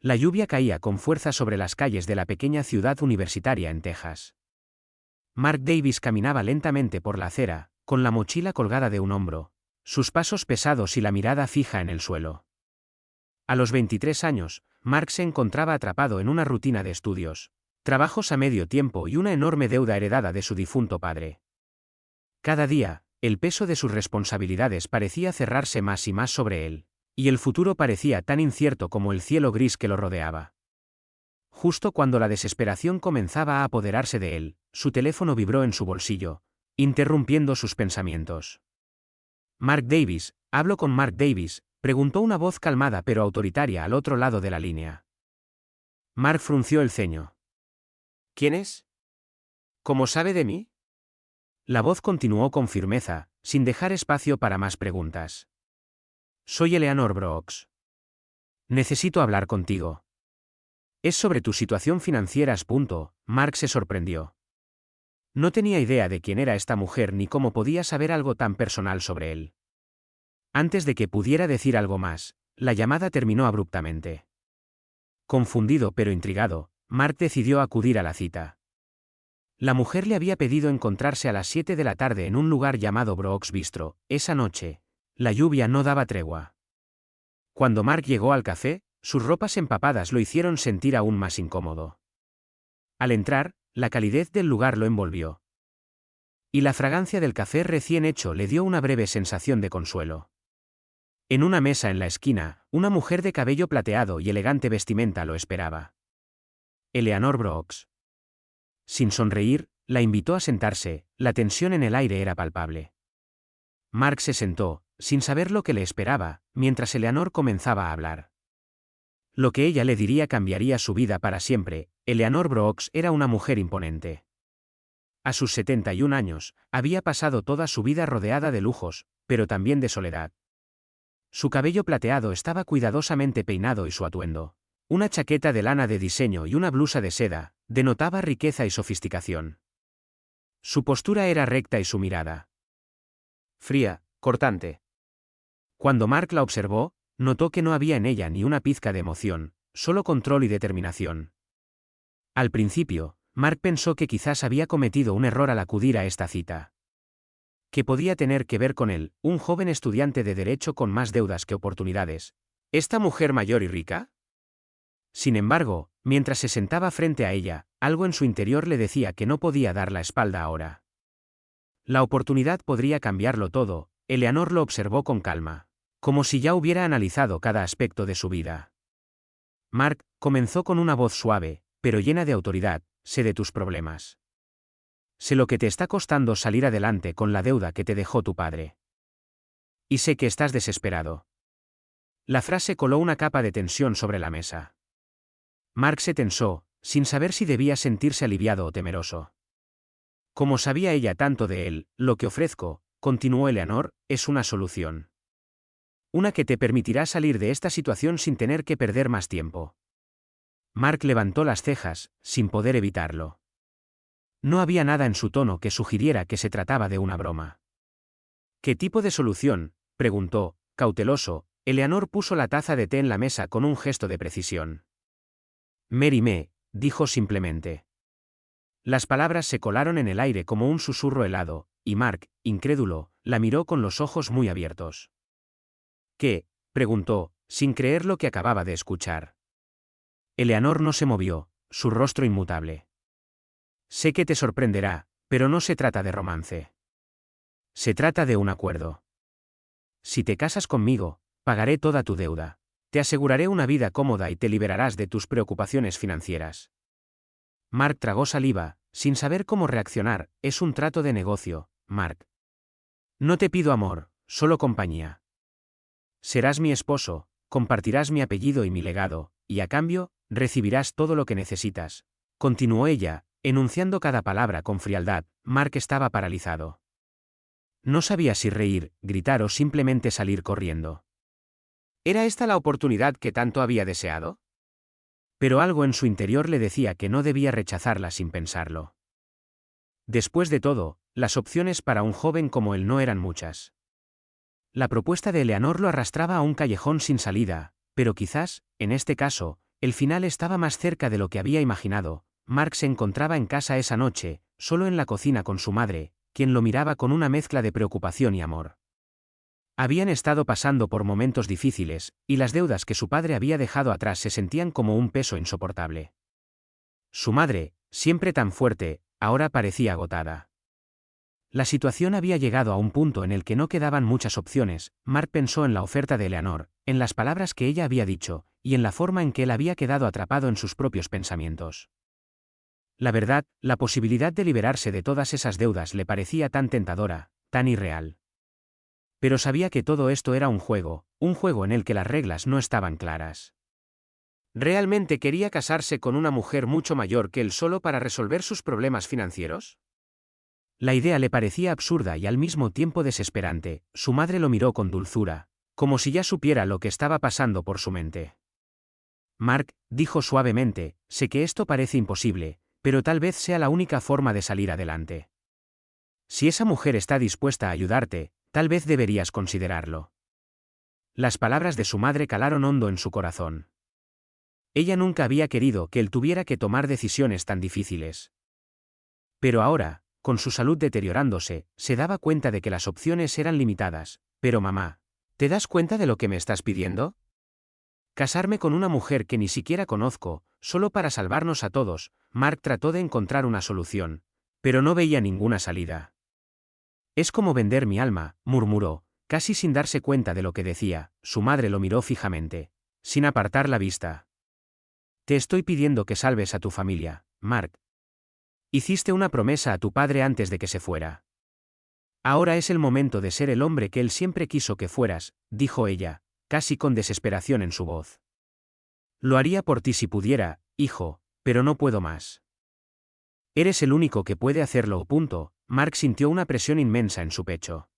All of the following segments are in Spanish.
La lluvia caía con fuerza sobre las calles de la pequeña ciudad universitaria en Texas. Mark Davis caminaba lentamente por la acera, con la mochila colgada de un hombro, sus pasos pesados y la mirada fija en el suelo. A los 23 años, Mark se encontraba atrapado en una rutina de estudios, trabajos a medio tiempo y una enorme deuda heredada de su difunto padre. Cada día, el peso de sus responsabilidades parecía cerrarse más y más sobre él, y el futuro parecía tan incierto como el cielo gris que lo rodeaba. Justo cuando la desesperación comenzaba a apoderarse de él, su teléfono vibró en su bolsillo, interrumpiendo sus pensamientos. «Mark Davis, hablo con Mark Davis», preguntó una voz calmada pero autoritaria al otro lado de la línea. Mark frunció el ceño. «¿Quién es? ¿Cómo sabe de mí?». La voz continuó con firmeza, sin dejar espacio para más preguntas. «Soy Eleanor Brooks. Necesito hablar contigo». «Es sobre tu situación financiera». Mark se sorprendió. No tenía idea de quién era esta mujer ni cómo podía saber algo tan personal sobre él. Antes de que pudiera decir algo más, la llamada terminó abruptamente. Confundido pero intrigado, Mark decidió acudir a la cita. La mujer le había pedido encontrarse a las 7 de la tarde en un lugar llamado Brooks Bistro. Esa noche, la lluvia no daba tregua. Cuando Mark llegó al café, sus ropas empapadas lo hicieron sentir aún más incómodo. Al entrar, la calidez del lugar lo envolvió. Y la fragancia del café recién hecho le dio una breve sensación de consuelo. En una mesa en la esquina, una mujer de cabello plateado y elegante vestimenta lo esperaba. Eleanor Brooks. Sin sonreír, la invitó a sentarse, la tensión en el aire era palpable. Mark se sentó, sin saber lo que le esperaba, mientras Eleanor comenzaba a hablar. Lo que ella le diría cambiaría su vida para siempre. Eleanor Brooks era una mujer imponente. A sus 71 años, había pasado toda su vida rodeada de lujos, pero también de soledad. Su cabello plateado estaba cuidadosamente peinado y su atuendo, una chaqueta de lana de diseño y una blusa de seda, denotaba riqueza y sofisticación. Su postura era recta y su mirada fría, cortante. Cuando Mark la observó, notó que no había en ella ni una pizca de emoción, solo control y determinación. Al principio, Mark pensó que quizás había cometido un error al acudir a esta cita. ¿Qué podía tener que ver con él, un joven estudiante de derecho con más deudas que oportunidades? ¿Esta mujer mayor y rica? Sin embargo, mientras se sentaba frente a ella, algo en su interior le decía que no podía dar la espalda ahora. La oportunidad podría cambiarlo todo. Eleanor lo observó con calma, como si ya hubiera analizado cada aspecto de su vida. Mark, comenzó con una voz suave, pero llena de autoridad, sé de tus problemas. Sé lo que te está costando salir adelante con la deuda que te dejó tu padre. Y sé que estás desesperado. La frase coló una capa de tensión sobre la mesa. Mark se tensó, sin saber si debía sentirse aliviado o temeroso. Como sabía ella tanto de él, lo que ofrezco, continuó Eleanor, es una solución. Una que te permitirá salir de esta situación sin tener que perder más tiempo. Mark levantó las cejas, sin poder evitarlo. No había nada en su tono que sugiriera que se trataba de una broma. ¿Qué tipo de solución?, preguntó, cauteloso. Eleanor puso la taza de té en la mesa con un gesto de precisión. Mary me, dijo simplemente. Las palabras se colaron en el aire como un susurro helado, y Mark, incrédulo, la miró con los ojos muy abiertos. ¿Qué?, preguntó, sin creer lo que acababa de escuchar. Eleanor no se movió, su rostro inmutable. Sé que te sorprenderá, pero no se trata de romance. Se trata de un acuerdo. Si te casas conmigo, pagaré toda tu deuda. Te aseguraré una vida cómoda y te liberarás de tus preocupaciones financieras. Mark tragó saliva, sin saber cómo reaccionar. Es un trato de negocio, Mark. No te pido amor, solo compañía. Serás mi esposo, compartirás mi apellido y mi legado, y a cambio, recibirás todo lo que necesitas. Continuó ella, enunciando cada palabra con frialdad. Mark estaba paralizado. No sabía si reír, gritar o simplemente salir corriendo. ¿Era esta la oportunidad que tanto había deseado? Pero algo en su interior le decía que no debía rechazarla sin pensarlo. Después de todo, las opciones para un joven como él no eran muchas. La propuesta de Eleanor lo arrastraba a un callejón sin salida, pero quizás, en este caso, el final estaba más cerca de lo que había imaginado. Mark se encontraba en casa esa noche, solo en la cocina con su madre, quien lo miraba con una mezcla de preocupación y amor. Habían estado pasando por momentos difíciles, y las deudas que su padre había dejado atrás se sentían como un peso insoportable. Su madre, siempre tan fuerte, ahora parecía agotada. La situación había llegado a un punto en el que no quedaban muchas opciones. Mark pensó en la oferta de Eleanor, en las palabras que ella había dicho, y en la forma en que él había quedado atrapado en sus propios pensamientos. La verdad, la posibilidad de liberarse de todas esas deudas le parecía tan tentadora, tan irreal. Pero sabía que todo esto era un juego en el que las reglas no estaban claras. ¿Realmente quería casarse con una mujer mucho mayor que él solo para resolver sus problemas financieros? La idea le parecía absurda y al mismo tiempo desesperante. Su madre lo miró con dulzura, como si ya supiera lo que estaba pasando por su mente. Mark, dijo suavemente, sé que esto parece imposible, pero tal vez sea la única forma de salir adelante. Si esa mujer está dispuesta a ayudarte, tal vez deberías considerarlo. Las palabras de su madre calaron hondo en su corazón. Ella nunca había querido que él tuviera que tomar decisiones tan difíciles. Pero ahora, con su salud deteriorándose, se daba cuenta de que las opciones eran limitadas. Pero mamá, ¿te das cuenta de lo que me estás pidiendo? Casarme con una mujer que ni siquiera conozco, solo para salvarnos a todos. Mark trató de encontrar una solución, pero no veía ninguna salida. Es como vender mi alma, murmuró, casi sin darse cuenta de lo que decía. Su madre lo miró fijamente, sin apartar la vista. Te estoy pidiendo que salves a tu familia, Mark. Hiciste una promesa a tu padre antes de que se fuera. Ahora es el momento de ser el hombre que él siempre quiso que fueras, dijo ella, casi con desesperación en su voz. Lo haría por ti si pudiera, hijo, pero no puedo más. Eres el único que puede hacerlo. Punto. Mark sintió una presión inmensa en su pecho.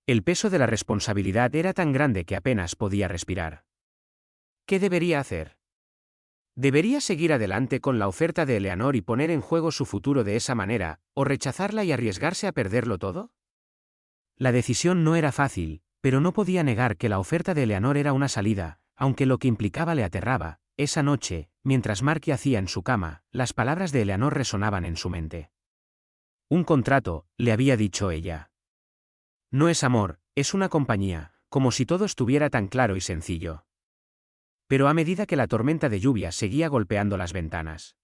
El peso de la responsabilidad era tan grande que apenas podía respirar. ¿Qué debería hacer? ¿Debería seguir adelante con la oferta de Eleanor y poner en juego su futuro de esa manera, o rechazarla y arriesgarse a perderlo todo? La decisión no era fácil, pero no podía negar que la oferta de Eleanor era una salida, aunque lo que implicaba le aterraba. Esa noche, mientras Mark yacía en su cama, las palabras de Eleanor resonaban en su mente. Un contrato, le había dicho ella. No es amor, es una compañía, como si todo estuviera tan claro y sencillo. Pero a medida que la tormenta de lluvia seguía golpeando las ventanas,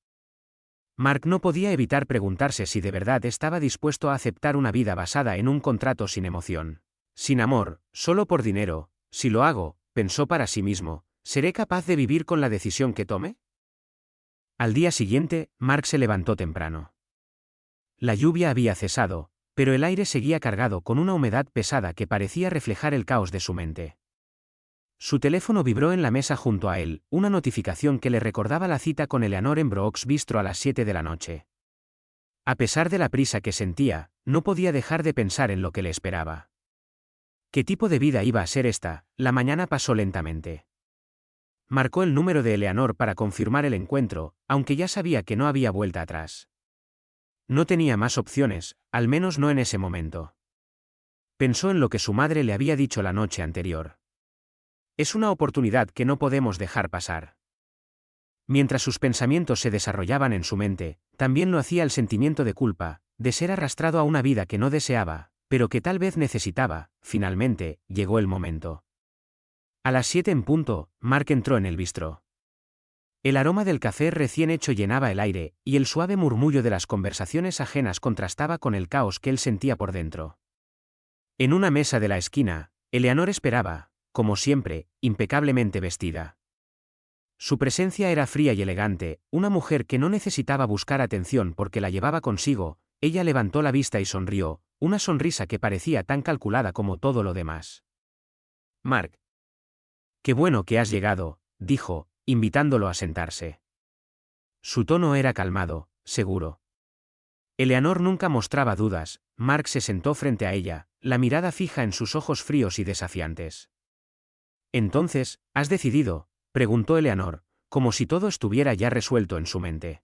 Mark no podía evitar preguntarse si de verdad estaba dispuesto a aceptar una vida basada en un contrato sin emoción, sin amor, solo por dinero. Si lo hago, pensó para sí mismo, ¿seré capaz de vivir con la decisión que tome? Al día siguiente, Mark se levantó temprano. La lluvia había cesado, pero el aire seguía cargado con una humedad pesada que parecía reflejar el caos de su mente. Su teléfono vibró en la mesa junto a él, una notificación que le recordaba la cita con Eleanor en Brooks Bistro a las 7 de la noche. A pesar de la prisa que sentía, no podía dejar de pensar en lo que le esperaba. ¿Qué tipo de vida iba a ser esta? La mañana pasó lentamente. Marcó el número de Eleanor para confirmar el encuentro, aunque ya sabía que no había vuelta atrás. No tenía más opciones, al menos no en ese momento. Pensó en lo que su madre le había dicho la noche anterior. Es una oportunidad que no podemos dejar pasar. Mientras sus pensamientos se desarrollaban en su mente, también lo hacía el sentimiento de culpa, de ser arrastrado a una vida que no deseaba, pero que tal vez necesitaba. Finalmente, llegó el momento. A las 7 en punto, Mark entró en el bistró. El aroma del café recién hecho llenaba el aire, y el suave murmullo de las conversaciones ajenas contrastaba con el caos que él sentía por dentro. En una mesa de la esquina, Eleanor esperaba, como siempre, impecablemente vestida. Su presencia era fría y elegante, una mujer que no necesitaba buscar atención porque la llevaba consigo. Ella levantó la vista y sonrió, una sonrisa que parecía tan calculada como todo lo demás. Mark. Qué bueno que has llegado, dijo, invitándolo a sentarse. Su tono era calmado, seguro. Eleanor nunca mostraba dudas. Mark se sentó frente a ella, la mirada fija en sus ojos fríos y desafiantes. Entonces, ¿has decidido?, preguntó Eleanor, como si todo estuviera ya resuelto en su mente.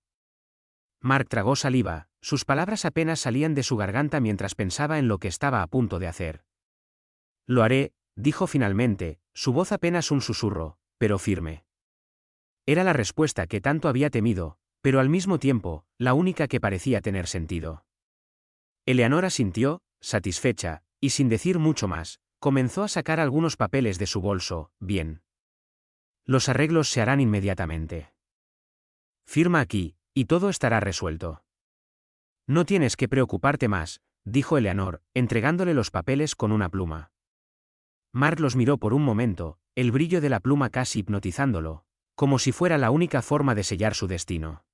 Mark tragó saliva, sus palabras apenas salían de su garganta mientras pensaba en lo que estaba a punto de hacer. Lo haré, dijo finalmente, su voz apenas un susurro, pero firme. Era la respuesta que tanto había temido, pero al mismo tiempo, la única que parecía tener sentido. Eleanor asintió, satisfecha, y sin decir mucho más, comenzó a sacar algunos papeles de su bolso. Bien. Los arreglos se harán inmediatamente. Firma aquí, y todo estará resuelto. No tienes que preocuparte más, dijo Eleanor, entregándole los papeles con una pluma. Mark los miró por un momento, el brillo de la pluma casi hipnotizándolo, como si fuera la única forma de sellar su destino.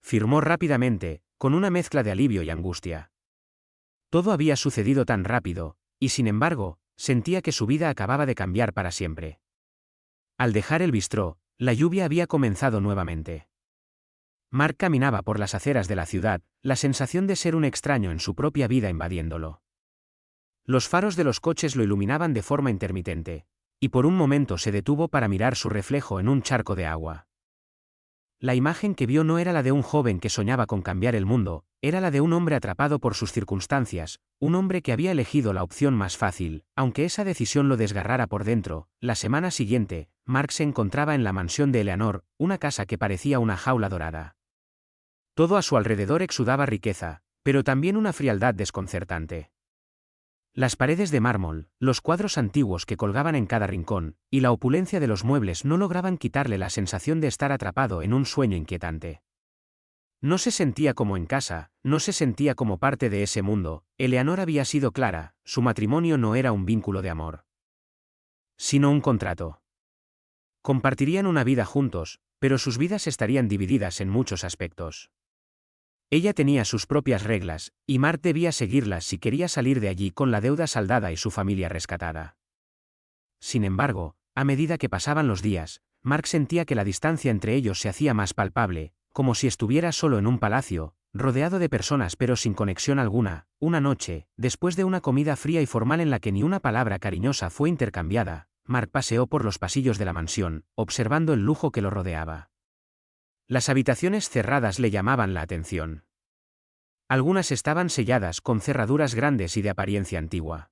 Firmó rápidamente, con una mezcla de alivio y angustia. Todo había sucedido tan rápido, y sin embargo, sentía que su vida acababa de cambiar para siempre. Al dejar el bistró, la lluvia había comenzado nuevamente. Mark caminaba por las aceras de la ciudad, la sensación de ser un extraño en su propia vida invadiéndolo. Los faros de los coches lo iluminaban de forma intermitente, y por un momento se detuvo para mirar su reflejo en un charco de agua. La imagen que vio no era la de un joven que soñaba con cambiar el mundo, era la de un hombre atrapado por sus circunstancias, un hombre que había elegido la opción más fácil, aunque esa decisión lo desgarrara por dentro. La semana siguiente, Mark se encontraba en la mansión de Eleanor, una casa que parecía una jaula dorada. Todo a su alrededor exudaba riqueza, pero también una frialdad desconcertante. Las paredes de mármol, los cuadros antiguos que colgaban en cada rincón, y la opulencia de los muebles no lograban quitarle la sensación de estar atrapado en un sueño inquietante. No se sentía como en casa, no se sentía como parte de ese mundo. Eleanor había sido clara, su matrimonio no era un vínculo de amor, sino un contrato. Compartirían una vida juntos, pero sus vidas estarían divididas en muchos aspectos. Ella tenía sus propias reglas, y Mark debía seguirlas si quería salir de allí con la deuda saldada y su familia rescatada. Sin embargo, a medida que pasaban los días, Mark sentía que la distancia entre ellos se hacía más palpable, como si estuviera solo en un palacio, rodeado de personas pero sin conexión alguna. Una noche, después de una comida fría y formal en la que ni una palabra cariñosa fue intercambiada, Mark paseó por los pasillos de la mansión, observando el lujo que lo rodeaba. Las habitaciones cerradas le llamaban la atención. Algunas estaban selladas con cerraduras grandes y de apariencia antigua.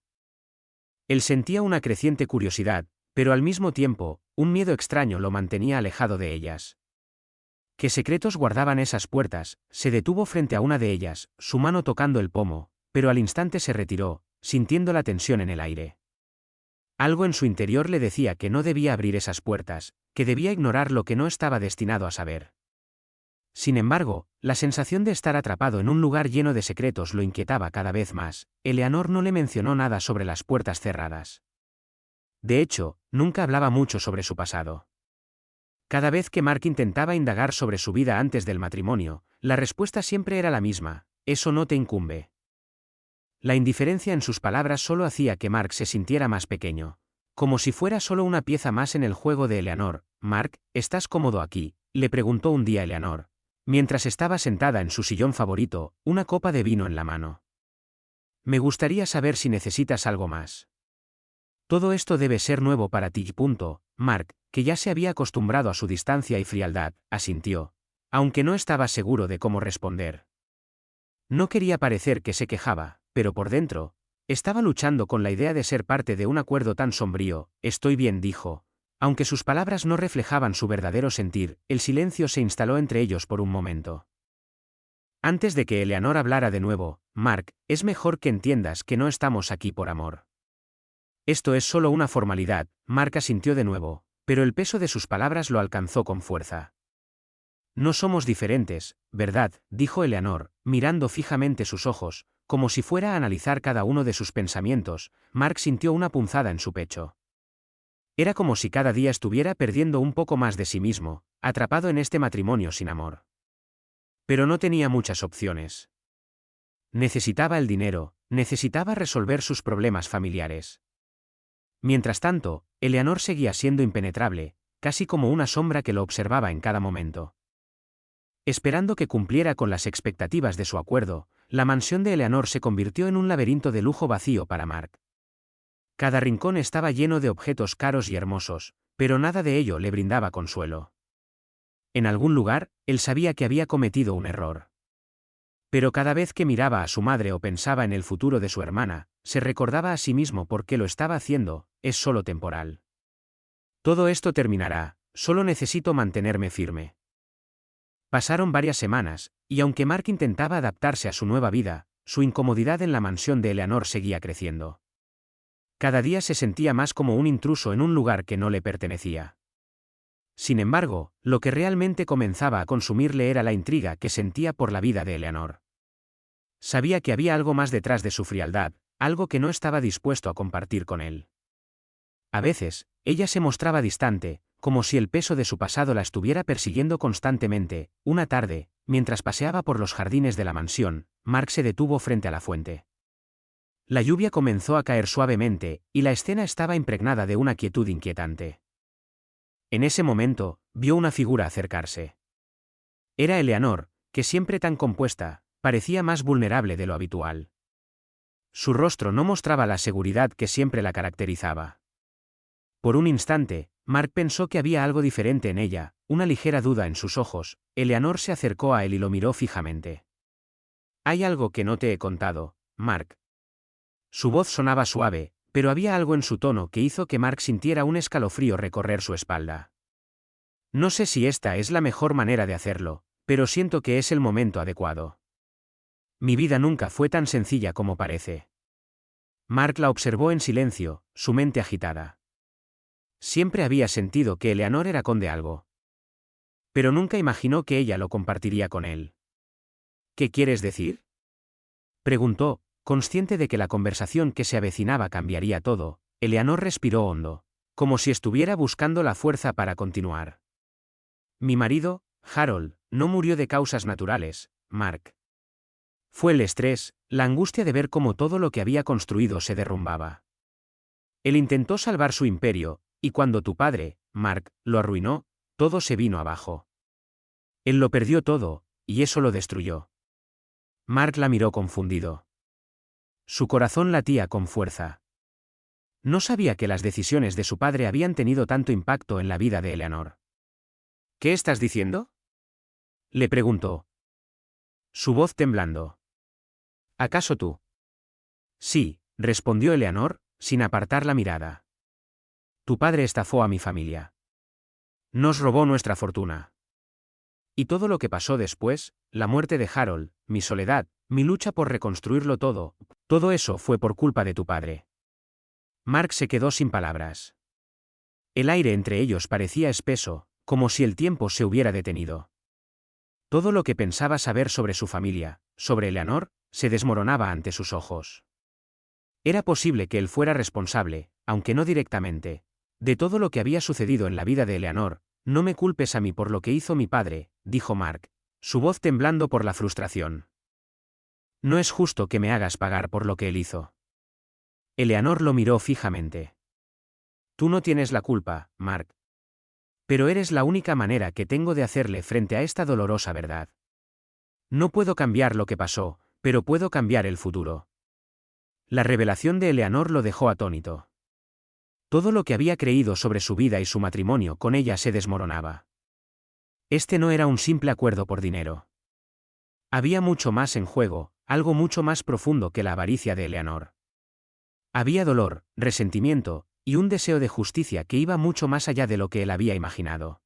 Él sentía una creciente curiosidad, pero al mismo tiempo, un miedo extraño lo mantenía alejado de ellas. ¿Qué secretos guardaban esas puertas? Se detuvo frente a una de ellas, su mano tocando el pomo, pero al instante se retiró, sintiendo la tensión en el aire. Algo en su interior le decía que no debía abrir esas puertas, que debía ignorar lo que no estaba destinado a saber. Sin embargo, la sensación de estar atrapado en un lugar lleno de secretos lo inquietaba cada vez más. Eleanor no le mencionó nada sobre las puertas cerradas. De hecho, nunca hablaba mucho sobre su pasado. Cada vez que Mark intentaba indagar sobre su vida antes del matrimonio, la respuesta siempre era la misma: eso no te incumbe. La indiferencia en sus palabras solo hacía que Mark se sintiera más pequeño, como si fuera solo una pieza más en el juego de Eleanor. «Mark, ¿estás cómodo aquí?», le preguntó un día Eleanor, mientras estaba sentada en su sillón favorito, una copa de vino en la mano. «Me gustaría saber si necesitas algo más. Todo esto debe ser nuevo para ti». Mark, que ya se había acostumbrado a su distancia y frialdad, asintió, aunque no estaba seguro de cómo responder. No quería parecer que se quejaba, pero por dentro, estaba luchando con la idea de ser parte de un acuerdo tan sombrío. «Estoy bien», dijo. Aunque sus palabras no reflejaban su verdadero sentir, el silencio se instaló entre ellos por un momento. Antes de que Eleanor hablara de nuevo: «Mark, es mejor que entiendas que no estamos aquí por amor. Esto es solo una formalidad». Mark asintió de nuevo, pero el peso de sus palabras lo alcanzó con fuerza. «No somos diferentes, ¿verdad?», dijo Eleanor, mirando fijamente sus ojos, como si fuera a analizar cada uno de sus pensamientos. Mark sintió una punzada en su pecho. Era como si cada día estuviera perdiendo un poco más de sí mismo, atrapado en este matrimonio sin amor. Pero no tenía muchas opciones. Necesitaba el dinero, necesitaba resolver sus problemas familiares. Mientras tanto, Eleanor seguía siendo impenetrable, casi como una sombra que lo observaba en cada momento. Esperando que cumpliera con las expectativas de su acuerdo, la mansión de Eleanor se convirtió en un laberinto de lujo vacío para Mark. Cada rincón estaba lleno de objetos caros y hermosos, pero nada de ello le brindaba consuelo. En algún lugar, él sabía que había cometido un error. Pero cada vez que miraba a su madre o pensaba en el futuro de su hermana, se recordaba a sí mismo por qué lo estaba haciendo: es solo temporal. Todo esto terminará, solo necesito mantenerme firme. Pasaron varias semanas, y aunque Mark intentaba adaptarse a su nueva vida, su incomodidad en la mansión de Eleanor seguía creciendo. Cada día se sentía más como un intruso en un lugar que no le pertenecía. Sin embargo, lo que realmente comenzaba a consumirle era la intriga que sentía por la vida de Eleanor. Sabía que había algo más detrás de su frialdad, algo que no estaba dispuesto a compartir con él. A veces, ella se mostraba distante, como si el peso de su pasado la estuviera persiguiendo constantemente. Una tarde, mientras paseaba por los jardines de la mansión, Mark se detuvo frente a la fuente. La lluvia comenzó a caer suavemente, y la escena estaba impregnada de una quietud inquietante. En ese momento, vio una figura acercarse. Era Eleanor, que siempre tan compuesta, parecía más vulnerable de lo habitual. Su rostro no mostraba la seguridad que siempre la caracterizaba. Por un instante, Mark pensó que había algo diferente en ella, una ligera duda en sus ojos. Eleanor se acercó a él y lo miró fijamente. «Hay algo que no te he contado, Mark». Su voz sonaba suave, pero había algo en su tono que hizo que Mark sintiera un escalofrío recorrer su espalda. «No sé si esta es la mejor manera de hacerlo, pero siento que es el momento adecuado. Mi vida nunca fue tan sencilla como parece». Mark la observó en silencio, su mente agitada. Siempre había sentido que Eleanor era con de algo. Pero nunca imaginó que ella lo compartiría con él. «¿Qué quieres decir?», preguntó, consciente de que la conversación que se avecinaba cambiaría todo. Eleanor respiró hondo, como si estuviera buscando la fuerza para continuar. «Mi marido, Harold, no murió de causas naturales, Mark. Fue el estrés, la angustia de ver cómo todo lo que había construido se derrumbaba. Él intentó salvar su imperio, y cuando tu padre, Mark, lo arruinó, todo se vino abajo. Él lo perdió todo, y eso lo destruyó». Mark la miró confundido. Su corazón latía con fuerza. No sabía que las decisiones de su padre habían tenido tanto impacto en la vida de Eleanor. «¿Qué estás diciendo?», le preguntó, su voz temblando. «¿Acaso tú?». «Sí», respondió Eleanor, sin apartar la mirada. «Tu padre estafó a mi familia. Nos robó nuestra fortuna. Y todo lo que pasó después, la muerte de Harold, mi soledad, mi lucha por reconstruirlo todo eso fue por culpa de tu padre». Mark se quedó sin palabras. El aire entre ellos parecía espeso, como si el tiempo se hubiera detenido. Todo lo que pensaba saber sobre su familia, sobre Eleanor, se desmoronaba ante sus ojos. Era posible que él fuera responsable, aunque no directamente, de todo lo que había sucedido en la vida de Eleanor. «No me culpes a mí por lo que hizo mi padre», dijo Mark, su voz temblando por la frustración. «No es justo que me hagas pagar por lo que él hizo». Eleanor lo miró fijamente. «Tú no tienes la culpa, Mark. Pero eres la única manera que tengo de hacerle frente a esta dolorosa verdad. No puedo cambiar lo que pasó, pero puedo cambiar el futuro». La revelación de Eleanor lo dejó atónito. Todo lo que había creído sobre su vida y su matrimonio con ella se desmoronaba. Este no era un simple acuerdo por dinero. Había mucho más en juego, algo mucho más profundo que la avaricia de Eleanor. Había dolor, resentimiento, y un deseo de justicia que iba mucho más allá de lo que él había imaginado.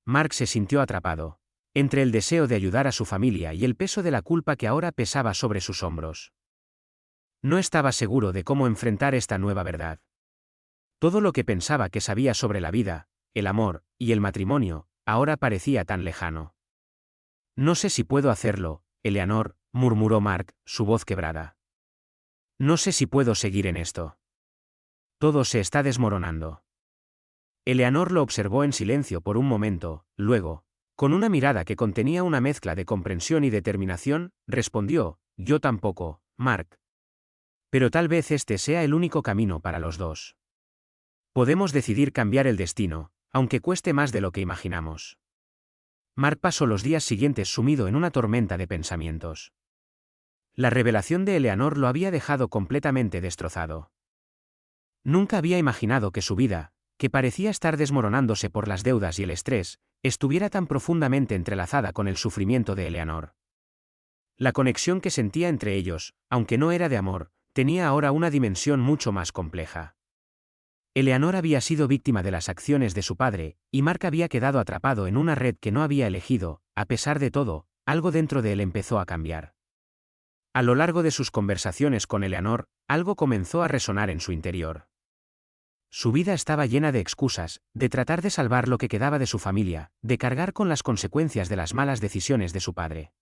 Mark se sintió atrapado, entre el deseo de ayudar a su familia y el peso de la culpa que ahora pesaba sobre sus hombros. No estaba seguro de cómo enfrentar esta nueva verdad. Todo lo que pensaba que sabía sobre la vida, el amor, y el matrimonio, ahora parecía tan lejano. «No sé si puedo hacerlo, Eleanor», murmuró Mark, su voz quebrada. «No sé si puedo seguir en esto. Todo se está desmoronando». Eleanor lo observó en silencio por un momento, luego, con una mirada que contenía una mezcla de comprensión y determinación, respondió: «Yo tampoco, Mark. Pero tal vez este sea el único camino para los dos. Podemos decidir cambiar el destino, aunque cueste más de lo que imaginamos». Mark pasó los días siguientes sumido en una tormenta de pensamientos. La revelación de Eleanor lo había dejado completamente destrozado. Nunca había imaginado que su vida, que parecía estar desmoronándose por las deudas y el estrés, estuviera tan profundamente entrelazada con el sufrimiento de Eleanor. La conexión que sentía entre ellos, aunque no era de amor, tenía ahora una dimensión mucho más compleja. Eleanor había sido víctima de las acciones de su padre, y Mark había quedado atrapado en una red que no había elegido. A pesar de todo, algo dentro de él empezó a cambiar. A lo largo de sus conversaciones con Eleanor, algo comenzó a resonar en su interior. Su vida estaba llena de excusas, de tratar de salvar lo que quedaba de su familia, de cargar con las consecuencias de las malas decisiones de su padre.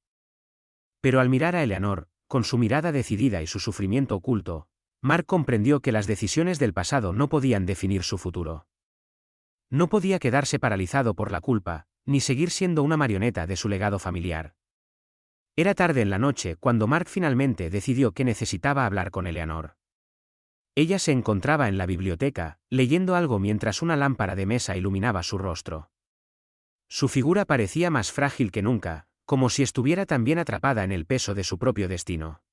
Pero al mirar a Eleanor, con su mirada decidida y su sufrimiento oculto, Mark comprendió que las decisiones del pasado no podían definir su futuro. No podía quedarse paralizado por la culpa, ni seguir siendo una marioneta de su legado familiar. Era tarde en la noche cuando Mark finalmente decidió que necesitaba hablar con Eleanor. Ella se encontraba en la biblioteca, leyendo algo mientras una lámpara de mesa iluminaba su rostro. Su figura parecía más frágil que nunca, como si estuviera también atrapada en el peso de su propio destino.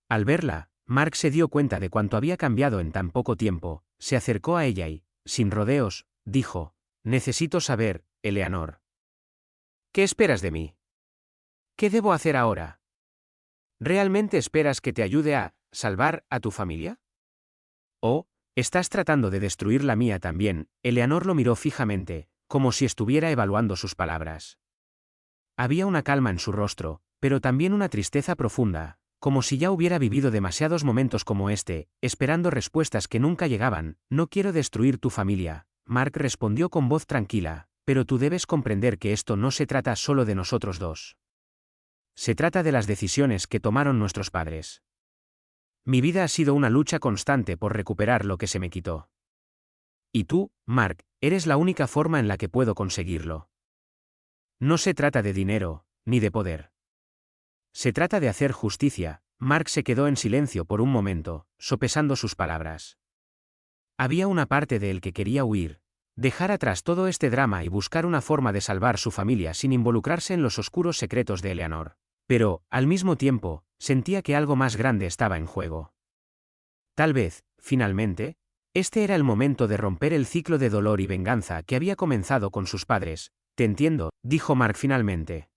Al verla, Mark se dio cuenta de cuánto había cambiado en tan poco tiempo, se acercó a ella y, sin rodeos, dijo: «Necesito saber, Eleanor. ¿Qué esperas de mí? ¿Qué debo hacer ahora? ¿Realmente esperas que te ayude a salvar a tu familia? ¿O estás tratando de destruir la mía también?» Eleanor lo miró fijamente, como si estuviera evaluando sus palabras. Había una calma en su rostro, pero también una tristeza profunda, como si ya hubiera vivido demasiados momentos como este, esperando respuestas que nunca llegaban. «No quiero destruir tu familia», Mark respondió con voz tranquila, «pero tú debes comprender que esto no se trata solo de nosotros dos. Se trata de las decisiones que tomaron nuestros padres. Mi vida ha sido una lucha constante por recuperar lo que se me quitó. Y tú, Mark, eres la única forma en la que puedo conseguirlo. No se trata de dinero, ni de poder. Se trata de hacer justicia». Mark se quedó en silencio por un momento, sopesando sus palabras. Había una parte de él que quería huir, dejar atrás todo este drama y buscar una forma de salvar su familia sin involucrarse en los oscuros secretos de Eleanor. Pero, al mismo tiempo, sentía que algo más grande estaba en juego. Tal vez, finalmente, este era el momento de romper el ciclo de dolor y venganza que había comenzado con sus padres. «Te entiendo», dijo Mark finalmente.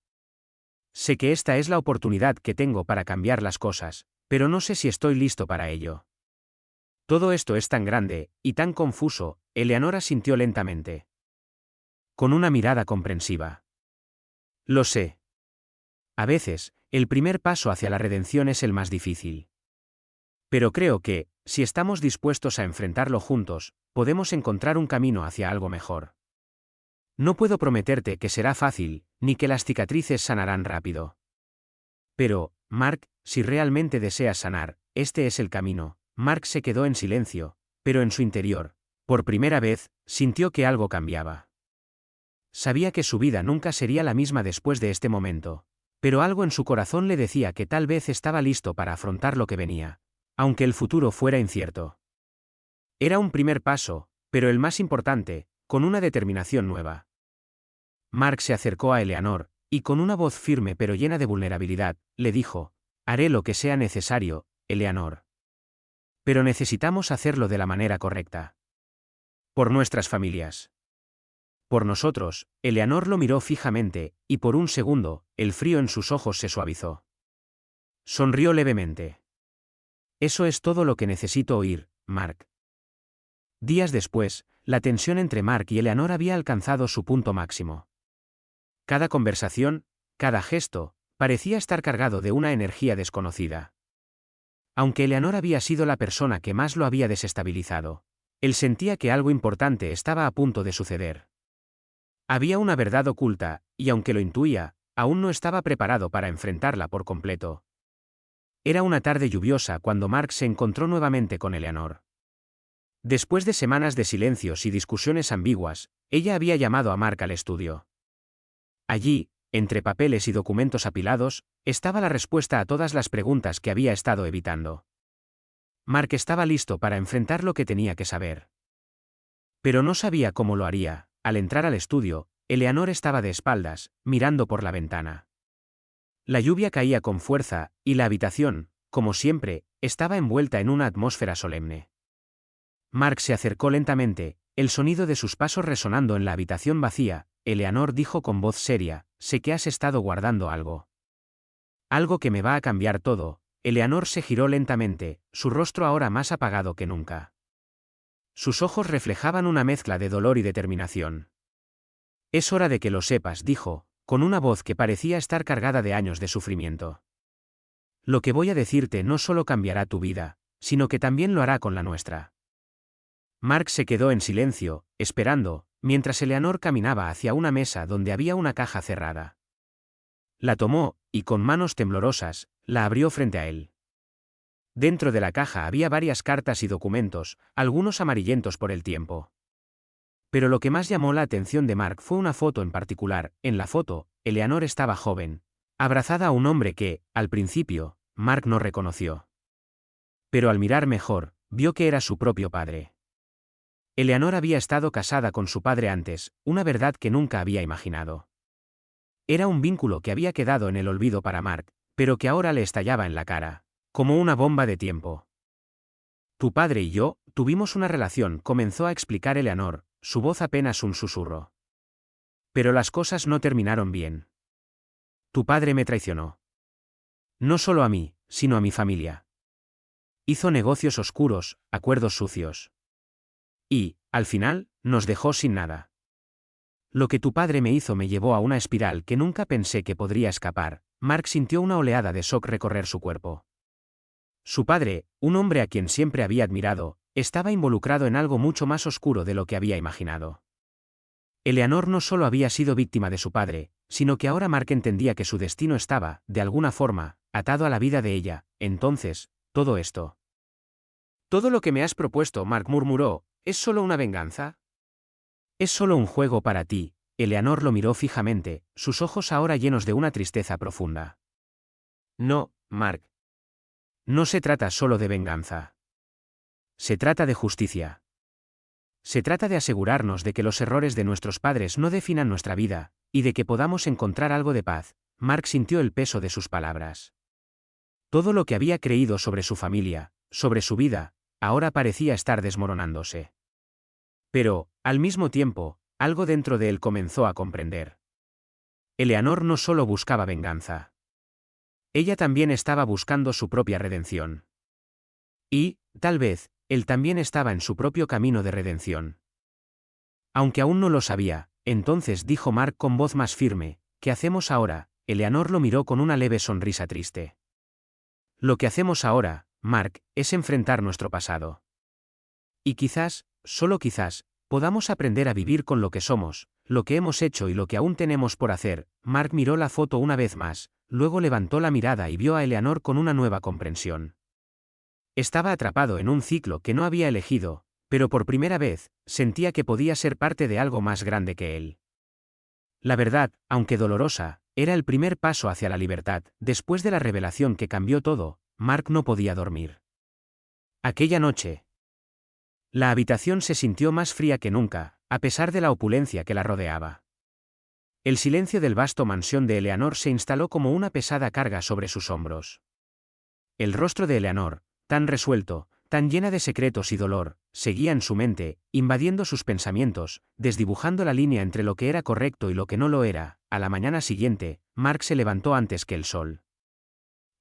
«Sé que esta es la oportunidad que tengo para cambiar las cosas, pero no sé si estoy listo para ello. Todo esto es tan grande, y tan confuso», Eleanor asintió lentamente, con una mirada comprensiva. «Lo sé. A veces, el primer paso hacia la redención es el más difícil. Pero creo que, si estamos dispuestos a enfrentarlo juntos, podemos encontrar un camino hacia algo mejor. No puedo prometerte que será fácil, ni que las cicatrices sanarán rápido. Pero, Mark, si realmente deseas sanar, este es el camino». Mark se quedó en silencio, pero en su interior, por primera vez, sintió que algo cambiaba. Sabía que su vida nunca sería la misma después de este momento, pero algo en su corazón le decía que tal vez estaba listo para afrontar lo que venía, aunque el futuro fuera incierto. Era un primer paso, pero el más importante, con una determinación nueva. Mark se acercó a Eleanor, y con una voz firme pero llena de vulnerabilidad, le dijo: «Haré lo que sea necesario, Eleanor. Pero necesitamos hacerlo de la manera correcta. Por nuestras familias. Por nosotros». Eleanor lo miró fijamente, y por un segundo, el frío en sus ojos se suavizó. Sonrió levemente. «Eso es todo lo que necesito oír, Mark». Días después, la tensión entre Mark y Eleanor había alcanzado su punto máximo. Cada conversación, cada gesto, parecía estar cargado de una energía desconocida. Aunque Eleanor había sido la persona que más lo había desestabilizado, él sentía que algo importante estaba a punto de suceder. Había una verdad oculta, y aunque lo intuía, aún no estaba preparado para enfrentarla por completo. Era una tarde lluviosa cuando Mark se encontró nuevamente con Eleanor. Después de semanas de silencios y discusiones ambiguas, ella había llamado a Mark al estudio. Allí, entre papeles y documentos apilados, estaba la respuesta a todas las preguntas que había estado evitando. Mark estaba listo para enfrentar lo que tenía que saber. Pero no sabía cómo lo haría. Al entrar al estudio, Eleanor estaba de espaldas, mirando por la ventana. La lluvia caía con fuerza, y la habitación, como siempre, estaba envuelta en una atmósfera solemne. Mark se acercó lentamente, el sonido de sus pasos resonando en la habitación vacía. Eleanor dijo con voz seria: «Sé que has estado guardando algo. Algo que me va a cambiar todo». Eleanor se giró lentamente, su rostro ahora más apagado que nunca. Sus ojos reflejaban una mezcla de dolor y determinación. Es hora de que lo sepas, dijo, con una voz que parecía estar cargada de años de sufrimiento. Lo que voy a decirte no solo cambiará tu vida, sino que también lo hará con la nuestra. Mark se quedó en silencio, esperando, mientras Eleanor caminaba hacia una mesa donde había una caja cerrada. La tomó, y con manos temblorosas, la abrió frente a él. Dentro de la caja había varias cartas y documentos, algunos amarillentos por el tiempo. Pero lo que más llamó la atención de Mark fue una foto en particular. En la foto, Eleanor estaba joven, abrazada a un hombre que, al principio, Mark no reconoció. Pero al mirar mejor, vio que era su propio padre. Eleanor había estado casada con su padre antes, una verdad que nunca había imaginado. Era un vínculo que había quedado en el olvido para Mark, pero que ahora le estallaba en la cara, como una bomba de tiempo. Tu padre y yo tuvimos una relación, comenzó a explicar Eleanor, su voz apenas un susurro. Pero las cosas no terminaron bien. Tu padre me traicionó. No solo a mí, sino a mi familia. Hizo negocios oscuros, acuerdos sucios. Y, al final, nos dejó sin nada. Lo que tu padre me hizo me llevó a una espiral que nunca pensé que podría escapar. Mark sintió una oleada de shock recorrer su cuerpo. Su padre, un hombre a quien siempre había admirado, estaba involucrado en algo mucho más oscuro de lo que había imaginado. Eleanor no solo había sido víctima de su padre, sino que ahora Mark entendía que su destino estaba, de alguna forma, atado a la vida de ella. Entonces, todo esto. Todo lo que me has propuesto, Mark murmuró, ¿es solo una venganza? Es solo un juego para ti. Eleanor lo miró fijamente, sus ojos ahora llenos de una tristeza profunda. No, Mark. No se trata solo de venganza. Se trata de justicia. Se trata de asegurarnos de que los errores de nuestros padres no definan nuestra vida, y de que podamos encontrar algo de paz. Mark sintió el peso de sus palabras. Todo lo que había creído sobre su familia, sobre su vida, ahora parecía estar desmoronándose. Pero, al mismo tiempo, algo dentro de él comenzó a comprender. Eleanor no solo buscaba venganza. Ella también estaba buscando su propia redención. Y, tal vez, él también estaba en su propio camino de redención. Aunque aún no lo sabía, entonces dijo Mark con voz más firme, ¿qué hacemos ahora? Eleanor lo miró con una leve sonrisa triste. Lo que hacemos ahora, Mark, es enfrentar nuestro pasado. Y quizás, solo quizás, podamos aprender a vivir con lo que somos, lo que hemos hecho y lo que aún tenemos por hacer. Mark miró la foto una vez más, luego levantó la mirada y vio a Eleanor con una nueva comprensión. Estaba atrapado en un ciclo que no había elegido, pero por primera vez, sentía que podía ser parte de algo más grande que él. La verdad, aunque dolorosa, era el primer paso hacia la libertad. Después de la revelación que cambió todo, Mark no podía dormir. Aquella noche, la habitación se sintió más fría que nunca, a pesar de la opulencia que la rodeaba. El silencio del vasto mansión de Eleanor se instaló como una pesada carga sobre sus hombros. El rostro de Eleanor, tan resuelto, tan llena de secretos y dolor, seguía en su mente, invadiendo sus pensamientos, desdibujando la línea entre lo que era correcto y lo que no lo era. A la mañana siguiente, Mark se levantó antes que el sol.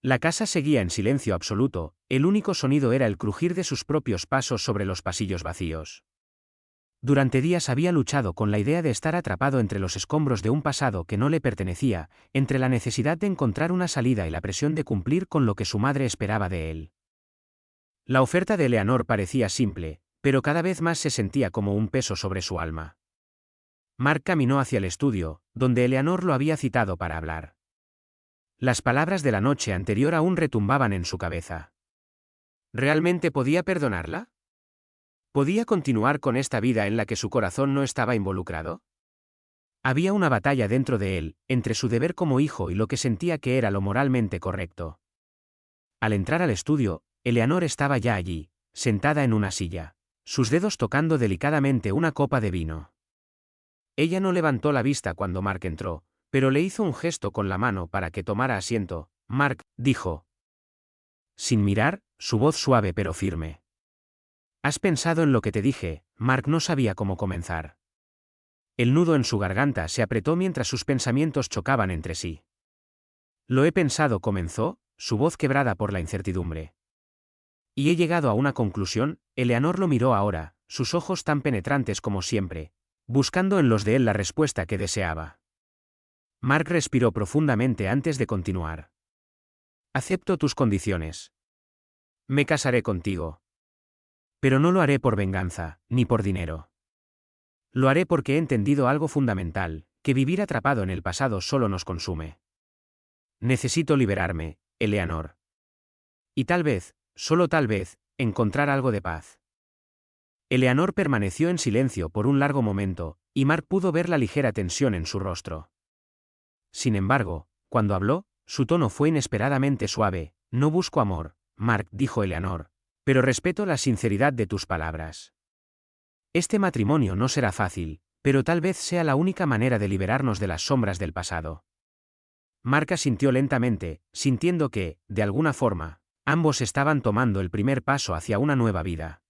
La casa seguía en silencio absoluto, el único sonido era el crujir de sus propios pasos sobre los pasillos vacíos. Durante días había luchado con la idea de estar atrapado entre los escombros de un pasado que no le pertenecía, entre la necesidad de encontrar una salida y la presión de cumplir con lo que su madre esperaba de él. La oferta de Eleanor parecía simple, pero cada vez más se sentía como un peso sobre su alma. Mark caminó hacia el estudio, donde Eleanor lo había citado para hablar. Las palabras de la noche anterior aún retumbaban en su cabeza. ¿Realmente podía perdonarla? ¿Podía continuar con esta vida en la que su corazón no estaba involucrado? Había una batalla dentro de él, entre su deber como hijo y lo que sentía que era lo moralmente correcto. Al entrar al estudio, Eleanor estaba ya allí, sentada en una silla, sus dedos tocando delicadamente una copa de vino. Ella no levantó la vista cuando Mark entró, pero le hizo un gesto con la mano para que tomara asiento. Mark, dijo. Sin mirar, su voz suave pero firme. ¿Has pensado en lo que te dije? Mark no sabía cómo comenzar. El nudo en su garganta se apretó mientras sus pensamientos chocaban entre sí. Lo he pensado, comenzó, su voz quebrada por la incertidumbre. Y he llegado a una conclusión. Eleanor lo miró ahora, sus ojos tan penetrantes como siempre, buscando en los de él la respuesta que deseaba. Mark respiró profundamente antes de continuar. Acepto tus condiciones. Me casaré contigo. Pero no lo haré por venganza, ni por dinero. Lo haré porque he entendido algo fundamental, que vivir atrapado en el pasado solo nos consume. Necesito liberarme, Eleanor. Y tal vez, solo tal vez, encontrar algo de paz. Eleanor permaneció en silencio por un largo momento, y Mark pudo ver la ligera tensión en su rostro. Sin embargo, cuando habló, su tono fue inesperadamente suave. No busco amor, Mark, dijo Eleanor, pero respeto la sinceridad de tus palabras. Este matrimonio no será fácil, pero tal vez sea la única manera de liberarnos de las sombras del pasado. Mark asintió lentamente, sintiendo que, de alguna forma, ambos estaban tomando el primer paso hacia una nueva vida.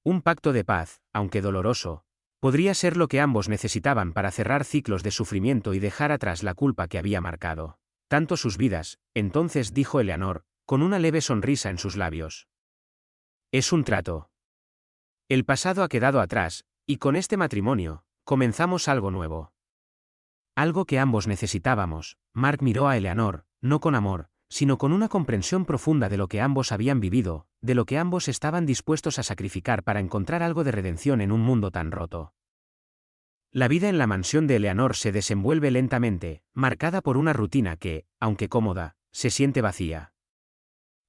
Un pacto de paz, aunque doloroso, podría ser lo que ambos necesitaban para cerrar ciclos de sufrimiento y dejar atrás la culpa que había marcado tanto sus vidas. Entonces dijo Eleanor, con una leve sonrisa en sus labios. Es un trato. El pasado ha quedado atrás, y con este matrimonio, comenzamos algo nuevo. Algo que ambos necesitábamos. Mark miró a Eleanor, no con amor, sino con una comprensión profunda de lo que ambos habían vivido, de lo que ambos estaban dispuestos a sacrificar para encontrar algo de redención en un mundo tan roto. La vida en la mansión de Eleanor se desenvuelve lentamente, marcada por una rutina que, aunque cómoda, se siente vacía.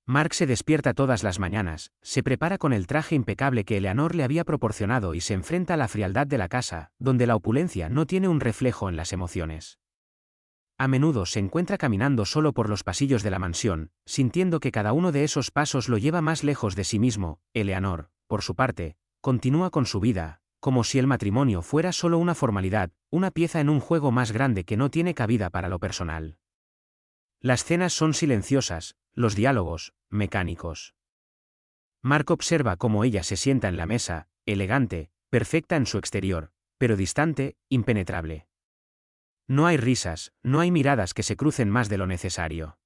Mark se despierta todas las mañanas, se prepara con el traje impecable que Eleanor le había proporcionado y se enfrenta a la frialdad de la casa, donde la opulencia no tiene un reflejo en las emociones. A menudo se encuentra caminando solo por los pasillos de la mansión, sintiendo que cada uno de esos pasos lo lleva más lejos de sí mismo. Eleanor, por su parte, continúa con su vida, como si el matrimonio fuera solo una formalidad, una pieza en un juego más grande que no tiene cabida para lo personal. Las cenas son silenciosas, los diálogos, mecánicos. Mark observa cómo ella se sienta en la mesa, elegante, perfecta en su exterior, pero distante, impenetrable. No hay risas, no hay miradas que se crucen más de lo necesario.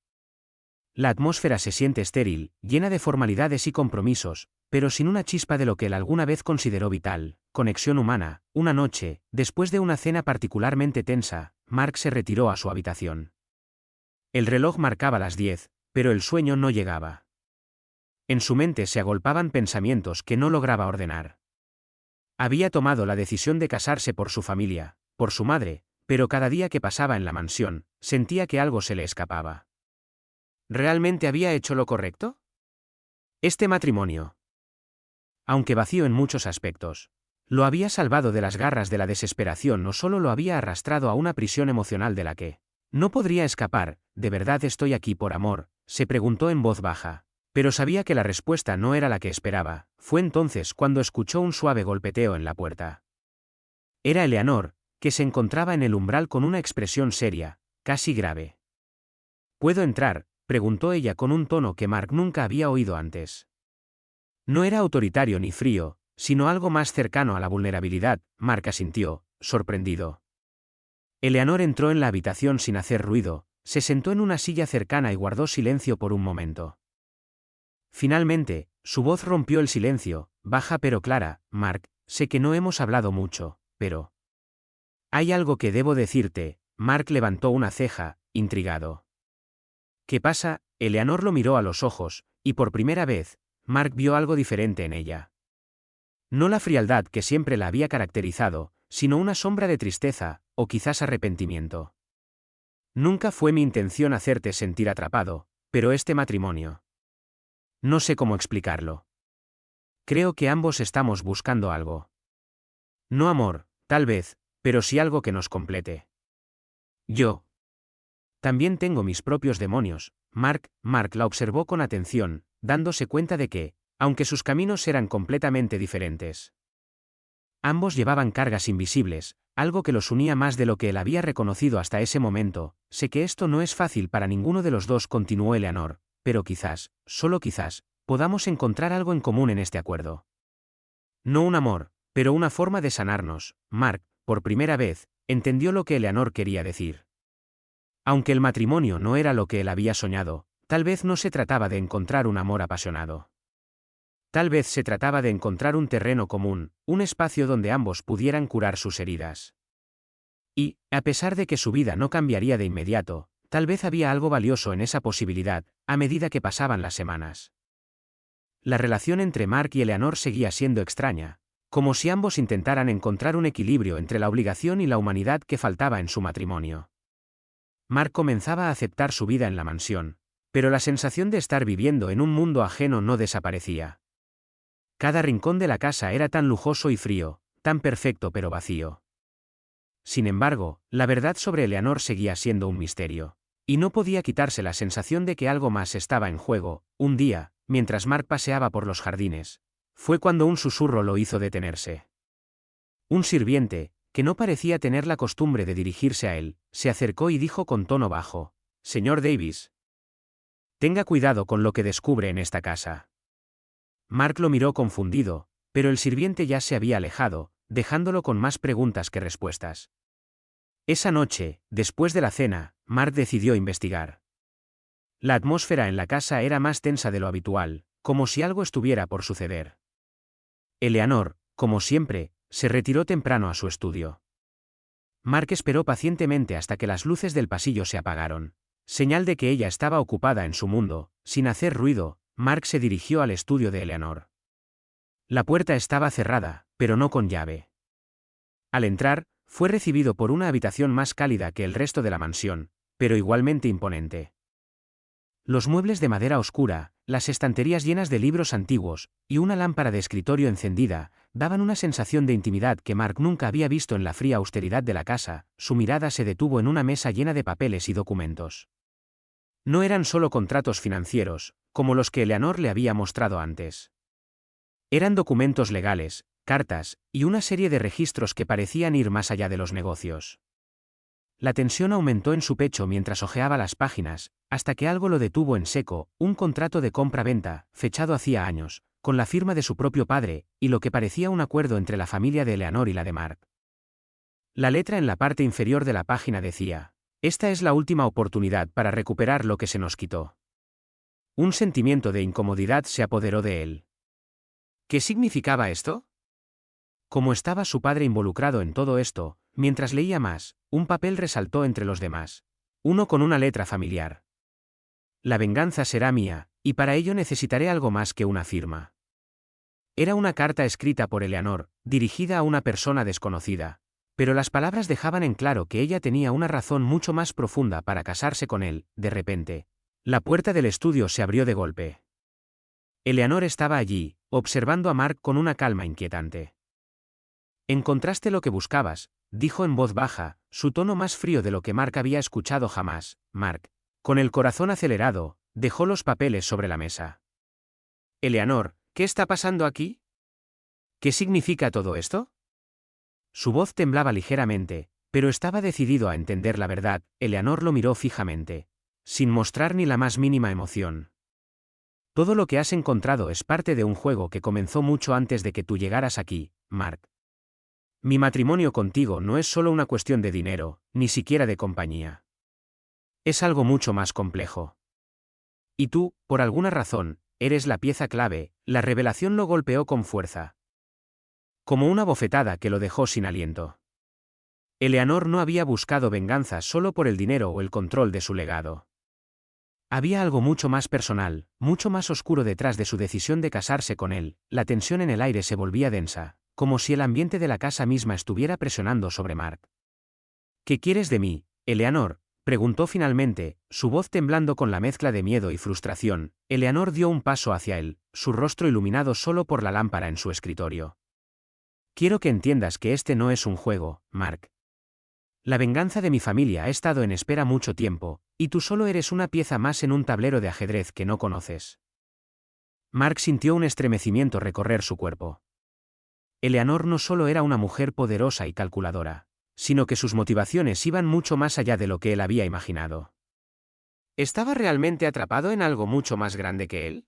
La atmósfera se siente estéril, llena de formalidades y compromisos, pero sin una chispa de lo que él alguna vez consideró vital, conexión humana. Una noche, después de una cena particularmente tensa, Mark se retiró a su habitación. El reloj marcaba las 10, pero el sueño no llegaba. En su mente se agolpaban pensamientos que no lograba ordenar. Había tomado la decisión de casarse por su familia, por su madre, pero cada día que pasaba en la mansión, sentía que algo se le escapaba. ¿Realmente había hecho lo correcto? Este matrimonio, aunque vacío en muchos aspectos, lo había salvado de las garras de la desesperación o solo lo había arrastrado a una prisión emocional de la que no podría escapar. ¿De verdad estoy aquí por amor?, se preguntó en voz baja, pero sabía que la respuesta no era la que esperaba. Fue entonces cuando escuchó un suave golpeteo en la puerta. Era Eleanor, que se encontraba en el umbral con una expresión seria, casi grave. ¿Puedo entrar?, preguntó ella con un tono que Mark nunca había oído antes. No era autoritario ni frío, sino algo más cercano a la vulnerabilidad. Mark asintió, sorprendido. Eleanor entró en la habitación sin hacer ruido, se sentó en una silla cercana y guardó silencio por un momento. Finalmente, su voz rompió el silencio, baja pero clara. Mark, sé que no hemos hablado mucho, pero hay algo que debo decirte. Mark levantó una ceja, intrigado. ¿Qué pasa? Eleanor lo miró a los ojos, y por primera vez, Mark vio algo diferente en ella. No la frialdad que siempre la había caracterizado, sino una sombra de tristeza, o quizás arrepentimiento. Nunca fue mi intención hacerte sentir atrapado, pero este matrimonio. No sé cómo explicarlo. Creo que ambos estamos buscando algo. No amor, tal vez, pero sí algo que nos complete. Yo también tengo mis propios demonios. Mark la observó con atención, dándose cuenta de que, aunque sus caminos eran completamente diferentes, ambos llevaban cargas invisibles, algo que los unía más de lo que él había reconocido hasta ese momento. Sé que esto no es fácil para ninguno de los dos, continuó Eleanor, pero quizás, solo quizás, podamos encontrar algo en común en este acuerdo. No un amor, pero una forma de sanarnos. Mark, por primera vez, entendió lo que Eleanor quería decir. Aunque el matrimonio no era lo que él había soñado, tal vez no se trataba de encontrar un amor apasionado. Tal vez se trataba de encontrar un terreno común, un espacio donde ambos pudieran curar sus heridas. Y, a pesar de que su vida no cambiaría de inmediato, tal vez había algo valioso en esa posibilidad, a medida que pasaban las semanas. La relación entre Mark y Eleanor seguía siendo extraña, como si ambos intentaran encontrar un equilibrio entre la obligación y la humanidad que faltaba en su matrimonio. Mark comenzaba a aceptar su vida en la mansión, pero la sensación de estar viviendo en un mundo ajeno no desaparecía. Cada rincón de la casa era tan lujoso y frío, tan perfecto pero vacío. Sin embargo, la verdad sobre Eleanor seguía siendo un misterio. Y no podía quitarse la sensación de que algo más estaba en juego. Un día, mientras Mark paseaba por los jardines, fue cuando un susurro lo hizo detenerse. Un sirviente, que no parecía tener la costumbre de dirigirse a él, se acercó y dijo con tono bajo: «Señor Davis, tenga cuidado con lo que descubre en esta casa». Mark lo miró confundido, pero el sirviente ya se había alejado, dejándolo con más preguntas que respuestas. Esa noche, después de la cena, Mark decidió investigar. La atmósfera en la casa era más tensa de lo habitual, como si algo estuviera por suceder. Eleanor, como siempre, se retiró temprano a su estudio. Mark esperó pacientemente hasta que las luces del pasillo se apagaron. Señal de que ella estaba ocupada en su mundo. Sin hacer ruido, Mark se dirigió al estudio de Eleanor. La puerta estaba cerrada, pero no con llave. Al entrar, fue recibido por una habitación más cálida que el resto de la mansión, pero igualmente imponente. Los muebles de madera oscura, las estanterías llenas de libros antiguos, y una lámpara de escritorio encendida, daban una sensación de intimidad que Mark nunca había visto en la fría austeridad de la casa. Su mirada se detuvo en una mesa llena de papeles y documentos. No eran solo contratos financieros, como los que Eleanor le había mostrado antes. Eran documentos legales, cartas, y una serie de registros que parecían ir más allá de los negocios. La tensión aumentó en su pecho mientras hojeaba las páginas, hasta que algo lo detuvo en seco: un contrato de compra-venta, fechado hacía años, con la firma de su propio padre, y lo que parecía un acuerdo entre la familia de Eleanor y la de Mark. La letra en la parte inferior de la página decía: «Esta es la última oportunidad para recuperar lo que se nos quitó». Un sentimiento de incomodidad se apoderó de él. ¿Qué significaba esto? Como estaba su padre involucrado en todo esto, mientras leía más, un papel resaltó entre los demás. Uno con una letra familiar. «La venganza será mía, y para ello necesitaré algo más que una firma». Era una carta escrita por Eleanor, dirigida a una persona desconocida, pero las palabras dejaban en claro que ella tenía una razón mucho más profunda para casarse con él. De repente, la puerta del estudio se abrió de golpe. Eleanor estaba allí, observando a Mark con una calma inquietante. «Encontraste lo que buscabas», dijo en voz baja, su tono más frío de lo que Mark había escuchado jamás. Mark, con el corazón acelerado, dejó los papeles sobre la mesa. «Eleanor, ¿qué está pasando aquí? ¿Qué significa todo esto?» Su voz temblaba ligeramente, pero estaba decidido a entender la verdad. Eleanor lo miró fijamente, sin mostrar ni la más mínima emoción. «Todo lo que has encontrado es parte de un juego que comenzó mucho antes de que tú llegaras aquí, Mark. Mi matrimonio contigo no es solo una cuestión de dinero, ni siquiera de compañía. Es algo mucho más complejo. Y tú, por alguna razón, eres la pieza clave». La revelación lo golpeó con fuerza. Como una bofetada que lo dejó sin aliento. Eleanor no había buscado venganza solo por el dinero o el control de su legado. Había algo mucho más personal, mucho más oscuro detrás de su decisión de casarse con él. La tensión en el aire se volvía densa, como si el ambiente de la casa misma estuviera presionando sobre Mark. «¿Qué quieres de mí, Eleanor?», preguntó finalmente, su voz temblando con la mezcla de miedo y frustración. Eleanor dio un paso hacia él, su rostro iluminado solo por la lámpara en su escritorio. «Quiero que entiendas que este no es un juego, Mark. La venganza de mi familia ha estado en espera mucho tiempo, y tú solo eres una pieza más en un tablero de ajedrez que no conoces». Mark sintió un estremecimiento recorrer su cuerpo. Eleanor no solo era una mujer poderosa y calculadora, sino que sus motivaciones iban mucho más allá de lo que él había imaginado. ¿Estaba realmente atrapado en algo mucho más grande que él?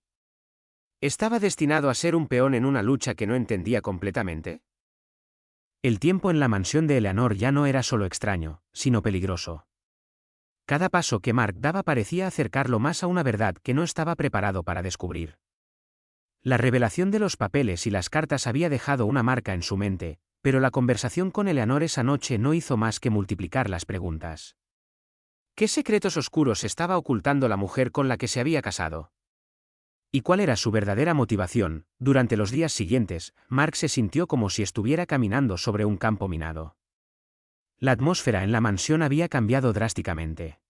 ¿Estaba destinado a ser un peón en una lucha que no entendía completamente? El tiempo en la mansión de Eleanor ya no era solo extraño, sino peligroso. Cada paso que Mark daba parecía acercarlo más a una verdad que no estaba preparado para descubrir. La revelación de los papeles y las cartas había dejado una marca en su mente, pero la conversación con Eleanor esa noche no hizo más que multiplicar las preguntas. ¿Qué secretos oscuros estaba ocultando la mujer con la que se había casado? ¿Y cuál era su verdadera motivación? Durante los días siguientes, Mark se sintió como si estuviera caminando sobre un campo minado. La atmósfera en la mansión había cambiado drásticamente.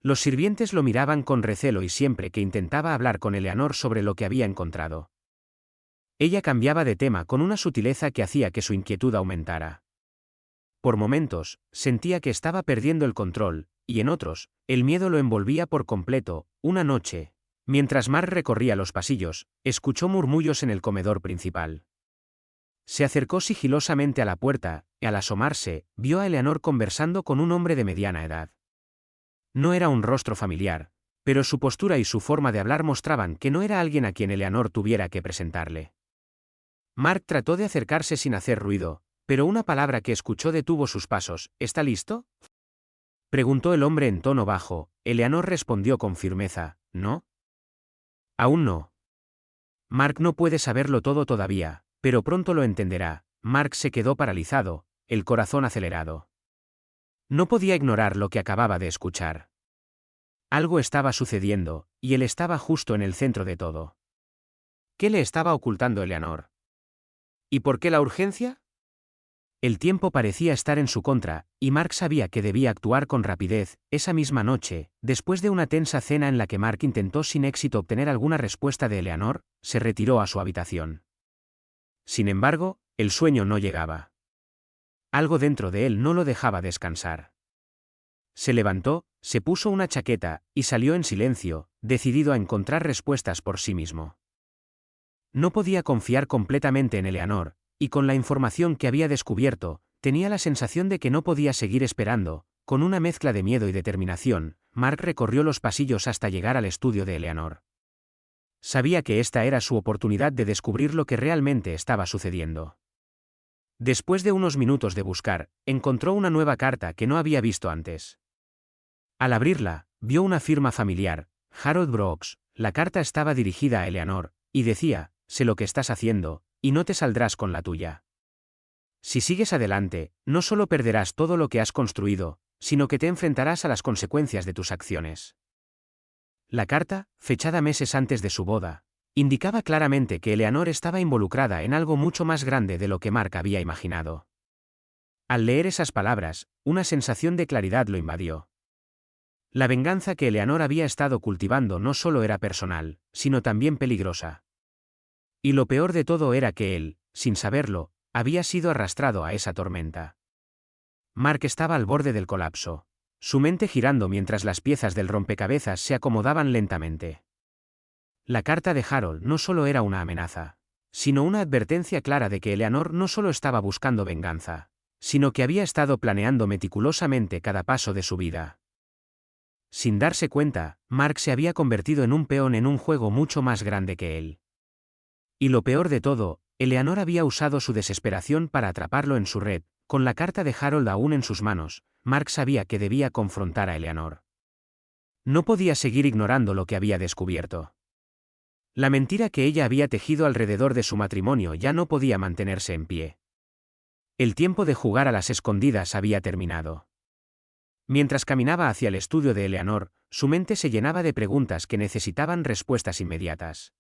Los sirvientes lo miraban con recelo y siempre que intentaba hablar con Eleanor sobre lo que había encontrado, ella cambiaba de tema con una sutileza que hacía que su inquietud aumentara. Por momentos, sentía que estaba perdiendo el control, y en otros, el miedo lo envolvía por completo. Una noche, mientras Mark recorría los pasillos, escuchó murmullos en el comedor principal. Se acercó sigilosamente a la puerta, y al asomarse, vio a Eleanor conversando con un hombre de mediana edad. No era un rostro familiar, pero su postura y su forma de hablar mostraban que no era alguien a quien Eleanor tuviera que presentarle. Mark trató de acercarse sin hacer ruido, pero una palabra que escuchó detuvo sus pasos. ¿Está listo?, preguntó el hombre en tono bajo. Eleanor respondió con firmeza, ¿no? Aún no. Mark no puede saberlo todo todavía, pero pronto lo entenderá. Mark se quedó paralizado, el corazón acelerado. No podía ignorar lo que acababa de escuchar. Algo estaba sucediendo, y él estaba justo en el centro de todo. ¿Qué le estaba ocultando Eleanor? ¿Y por qué la urgencia? El tiempo parecía estar en su contra, y Mark sabía que debía actuar con rapidez. Esa misma noche, después de una tensa cena en la que Mark intentó sin éxito obtener alguna respuesta de Eleanor, se retiró a su habitación. Sin embargo, el sueño no llegaba. Algo dentro de él no lo dejaba descansar. Se levantó, se puso una chaqueta, y salió en silencio, decidido a encontrar respuestas por sí mismo. No podía confiar completamente en Eleanor, y con la información que había descubierto, tenía la sensación de que no podía seguir esperando. Con una mezcla de miedo y determinación, Mark recorrió los pasillos hasta llegar al estudio de Eleanor. Sabía que esta era su oportunidad de descubrir lo que realmente estaba sucediendo. Después de unos minutos de buscar, encontró una nueva carta que no había visto antes. Al abrirla, vio una firma familiar, Harold Brooks. La carta estaba dirigida a Eleanor, y decía: sé lo que estás haciendo, y no te saldrás con la tuya. Si sigues adelante, no solo perderás todo lo que has construido, sino que te enfrentarás a las consecuencias de tus acciones. La carta, fechada meses antes de su boda, indicaba claramente que Eleanor estaba involucrada en algo mucho más grande de lo que Mark había imaginado. Al leer esas palabras, una sensación de claridad lo invadió. La venganza que Eleanor había estado cultivando no solo era personal, sino también peligrosa. Y lo peor de todo era que él, sin saberlo, había sido arrastrado a esa tormenta. Mark estaba al borde del colapso, su mente girando mientras las piezas del rompecabezas se acomodaban lentamente. La carta de Harold no solo era una amenaza, sino una advertencia clara de que Eleanor no solo estaba buscando venganza, sino que había estado planeando meticulosamente cada paso de su vida. Sin darse cuenta, Mark se había convertido en un peón en un juego mucho más grande que él. Y lo peor de todo, Eleanor había usado su desesperación para atraparlo en su red. Con la carta de Harold aún en sus manos, Mark sabía que debía confrontar a Eleanor. No podía seguir ignorando lo que había descubierto. La mentira que ella había tejido alrededor de su matrimonio ya no podía mantenerse en pie. El tiempo de jugar a las escondidas había terminado. Mientras caminaba hacia el estudio de Eleanor, su mente se llenaba de preguntas que necesitaban respuestas inmediatas.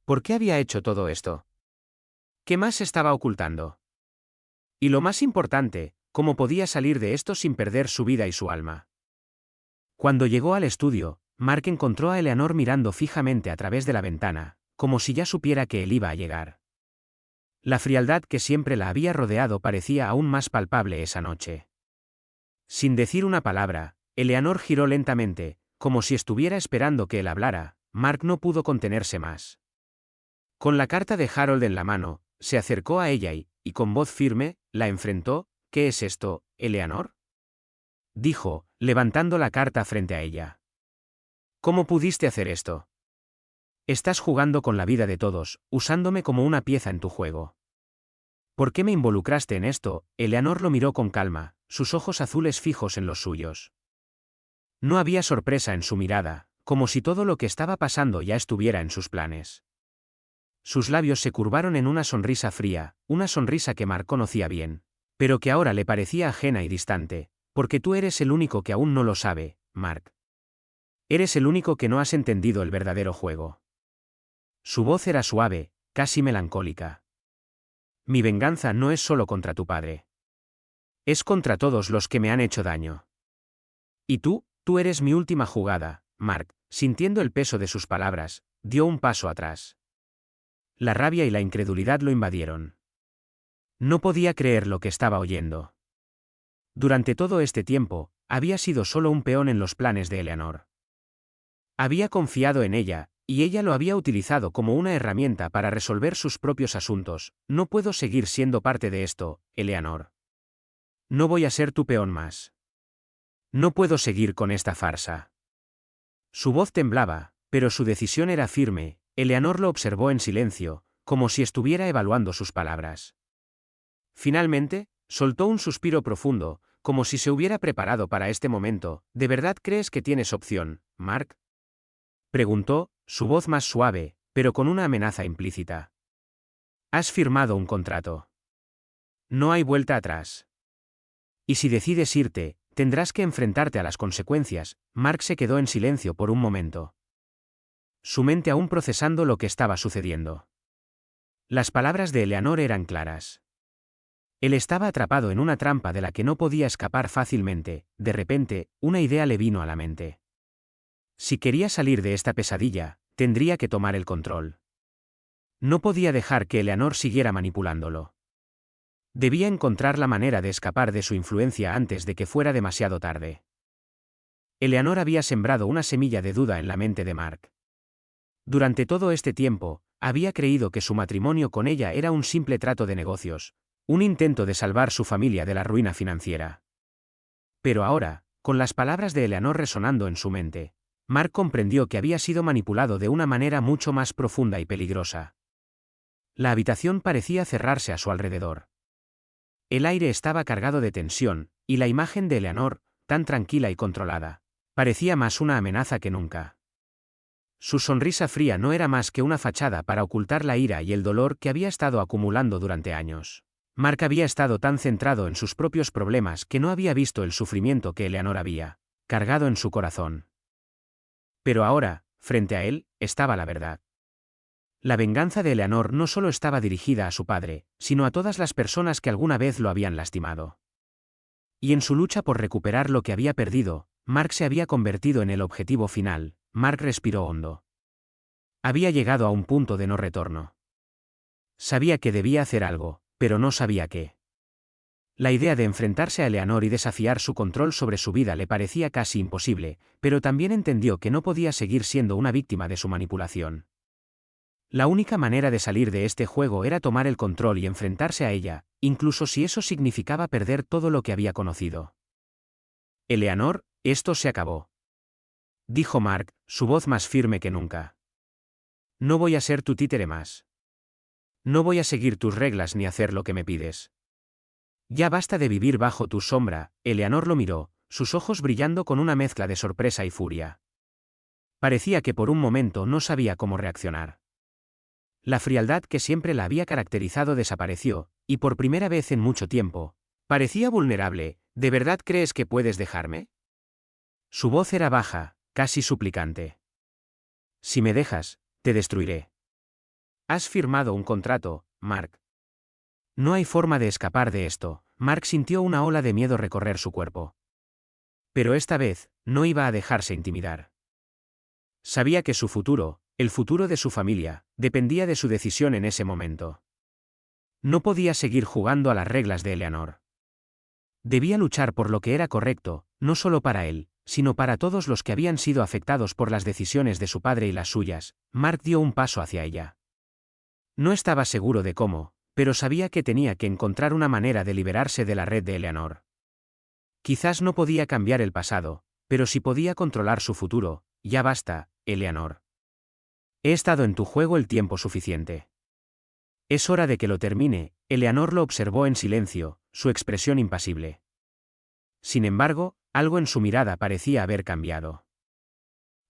¿Por qué había hecho todo esto? ¿Qué más estaba ocultando? Y lo más importante, ¿cómo podía salir de esto sin perder su vida y su alma? Cuando llegó al estudio, Mark encontró a Eleanor mirando fijamente a través de la ventana, como si ya supiera que él iba a llegar. La frialdad que siempre la había rodeado parecía aún más palpable esa noche. Sin decir una palabra, Eleanor giró lentamente, como si estuviera esperando que él hablara. Mark no pudo contenerse más. Con la carta de Harold en la mano, se acercó a ella y con voz firme, la enfrentó. ¿Qué es esto, Eleanor?, dijo, levantando la carta frente a ella. ¿Cómo pudiste hacer esto? Estás jugando con la vida de todos, usándome como una pieza en tu juego. ¿Por qué me involucraste en esto? Eleanor lo miró con calma, sus ojos azules fijos en los suyos. No había sorpresa en su mirada, como si todo lo que estaba pasando ya estuviera en sus planes. Sus labios se curvaron en una sonrisa fría, una sonrisa que Mark conocía bien, pero que ahora le parecía ajena y distante, porque tú eres el único que aún no lo sabe, Mark. Eres el único que no has entendido el verdadero juego. Su voz era suave, casi melancólica. Mi venganza no es solo contra tu padre. Es contra todos los que me han hecho daño. Y tú eres mi última jugada, Mark, sintiendo el peso de sus palabras, dio un paso atrás. La rabia y la incredulidad lo invadieron. No podía creer lo que estaba oyendo. Durante todo este tiempo, había sido solo un peón en los planes de Eleanor. Había confiado en ella, y ella lo había utilizado como una herramienta para resolver sus propios asuntos. No puedo seguir siendo parte de esto, Eleanor. No voy a ser tu peón más. No puedo seguir con esta farsa. Su voz temblaba, pero su decisión era firme. Eleanor lo observó en silencio, como si estuviera evaluando sus palabras. Finalmente, soltó un suspiro profundo, como si se hubiera preparado para este momento. ¿De verdad crees que tienes opción, Mark? Preguntó, su voz más suave, pero con una amenaza implícita. Has firmado un contrato. No hay vuelta atrás. Y si decides irte, tendrás que enfrentarte a las consecuencias. Mark se quedó en silencio por un momento. Su mente aún procesando lo que estaba sucediendo. Las palabras de Eleanor eran claras. Él estaba atrapado en una trampa de la que no podía escapar fácilmente. De repente, una idea le vino a la mente. Si quería salir de esta pesadilla, tendría que tomar el control. No podía dejar que Eleanor siguiera manipulándolo. Debía encontrar la manera de escapar de su influencia antes de que fuera demasiado tarde. Eleanor había sembrado una semilla de duda en la mente de Mark. Durante todo este tiempo, había creído que su matrimonio con ella era un simple trato de negocios, un intento de salvar su familia de la ruina financiera. Pero ahora, con las palabras de Eleanor resonando en su mente, Mark comprendió que había sido manipulado de una manera mucho más profunda y peligrosa. La habitación parecía cerrarse a su alrededor. El aire estaba cargado de tensión, y la imagen de Eleanor, tan tranquila y controlada, parecía más una amenaza que nunca. Su sonrisa fría no era más que una fachada para ocultar la ira y el dolor que había estado acumulando durante años. Mark había estado tan centrado en sus propios problemas que no había visto el sufrimiento que Eleanor había cargado en su corazón. Pero ahora, frente a él, estaba la verdad. La venganza de Eleanor no solo estaba dirigida a su padre, sino a todas las personas que alguna vez lo habían lastimado. Y en su lucha por recuperar lo que había perdido, Mark se había convertido en el objetivo final. Mark respiró hondo. Había llegado a un punto de no retorno. Sabía que debía hacer algo, pero no sabía qué. La idea de enfrentarse a Eleanor y desafiar su control sobre su vida le parecía casi imposible, pero también entendió que no podía seguir siendo una víctima de su manipulación. La única manera de salir de este juego era tomar el control y enfrentarse a ella, incluso si eso significaba perder todo lo que había conocido. Eleanor, esto se acabó. Dijo Mark, su voz más firme que nunca. No voy a ser tu títere más. No voy a seguir tus reglas ni hacer lo que me pides. Ya basta de vivir bajo tu sombra. Eleanor lo miró, sus ojos brillando con una mezcla de sorpresa y furia. Parecía que por un momento no sabía cómo reaccionar. La frialdad que siempre la había caracterizado desapareció, y por primera vez en mucho tiempo, parecía vulnerable. ¿De verdad crees que puedes dejarme? Su voz era baja, casi suplicante. Si me dejas, te destruiré. Has firmado un contrato, Mark. No hay forma de escapar de esto. Mark sintió una ola de miedo recorrer su cuerpo. Pero esta vez, no iba a dejarse intimidar. Sabía que su futuro, el futuro de su familia, dependía de su decisión en ese momento. No podía seguir jugando a las reglas de Eleanor. Debía luchar por lo que era correcto, no solo para él, sino para todos los que habían sido afectados por las decisiones de su padre y las suyas. Mark dio un paso hacia ella. No estaba seguro de cómo, pero sabía que tenía que encontrar una manera de liberarse de la red de Eleanor. Quizás no podía cambiar el pasado, pero sí podía controlar su futuro. Ya basta, Eleanor. He estado en tu juego el tiempo suficiente. Es hora de que lo termine. Eleanor lo observó en silencio, su expresión impasible. Sin embargo, algo en su mirada parecía haber cambiado.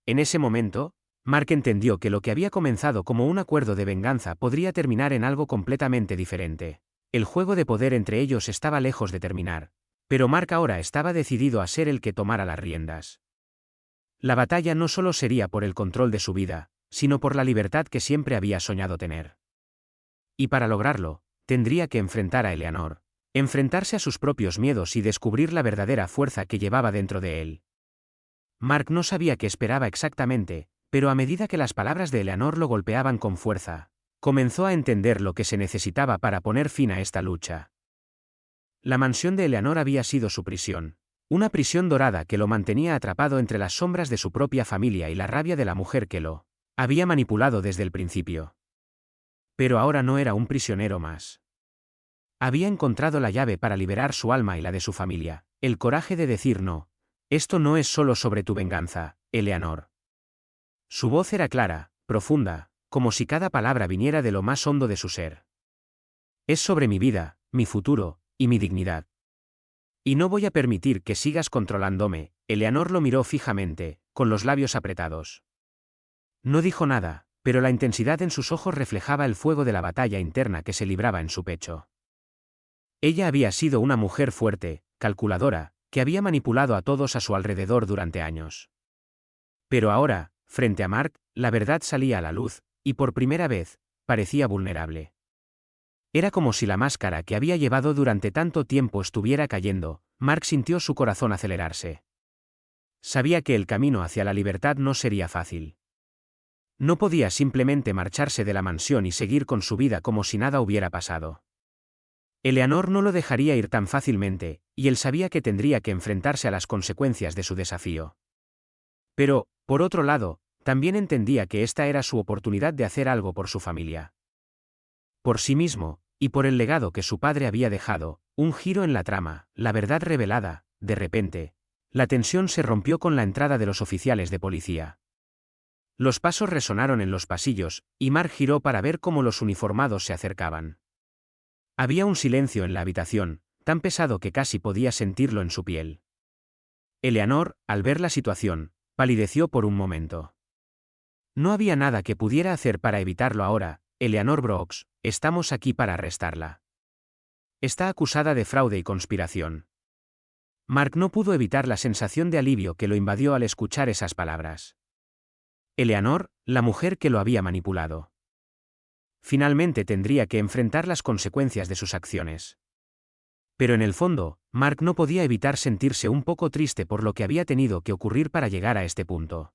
En ese momento, Mark entendió que lo que había comenzado como un acuerdo de venganza podría terminar en algo completamente diferente. El juego de poder entre ellos estaba lejos de terminar, pero Mark ahora estaba decidido a ser el que tomara las riendas. La batalla no solo sería por el control de su vida, sino por la libertad que siempre había soñado tener. Y para lograrlo, tendría que enfrentar a Eleanor, enfrentarse a sus propios miedos y descubrir la verdadera fuerza que llevaba dentro de él. Mark no sabía qué esperaba exactamente, pero a medida que las palabras de Eleanor lo golpeaban con fuerza, comenzó a entender lo que se necesitaba para poner fin a esta lucha. La mansión de Eleanor había sido su prisión, una prisión dorada que lo mantenía atrapado entre las sombras de su propia familia y la rabia de la mujer que lo había manipulado desde el principio. Pero ahora no era un prisionero más. Había encontrado la llave para liberar su alma y la de su familia, el coraje de decir no. Esto no es solo sobre tu venganza, Eleanor. Su voz era clara, profunda, como si cada palabra viniera de lo más hondo de su ser. Es sobre mi vida, mi futuro, y mi dignidad. Y no voy a permitir que sigas controlándome. Eleanor lo miró fijamente, con los labios apretados. No dijo nada, pero la intensidad en sus ojos reflejaba el fuego de la batalla interna que se libraba en su pecho. Ella había sido una mujer fuerte, calculadora, que había manipulado a todos a su alrededor durante años. Pero ahora, frente a Mark, la verdad salía a la luz, y por primera vez, parecía vulnerable. Era como si la máscara que había llevado durante tanto tiempo estuviera cayendo. Mark sintió su corazón acelerarse. Sabía que el camino hacia la libertad no sería fácil. No podía simplemente marcharse de la mansión y seguir con su vida como si nada hubiera pasado. Eleanor no lo dejaría ir tan fácilmente, y él sabía que tendría que enfrentarse a las consecuencias de su desafío. Pero, por otro lado, también entendía que esta era su oportunidad de hacer algo por su familia. Por sí mismo, y por el legado que su padre había dejado, un giro en la trama, la verdad revelada. De repente, la tensión se rompió con la entrada de los oficiales de policía. Los pasos resonaron en los pasillos, y Mark giró para ver cómo los uniformados se acercaban. Había un silencio en la habitación, tan pesado que casi podía sentirlo en su piel. Eleanor, al ver la situación, palideció por un momento. No había nada que pudiera hacer para evitarlo ahora. Eleanor Brooks, estamos aquí para arrestarla. Está acusada de fraude y conspiración. Mark no pudo evitar la sensación de alivio que lo invadió al escuchar esas palabras. Eleanor, la mujer que lo había manipulado. Finalmente tendría que enfrentar las consecuencias de sus acciones. Pero en el fondo, Mark no podía evitar sentirse un poco triste por lo que había tenido que ocurrir para llegar a este punto.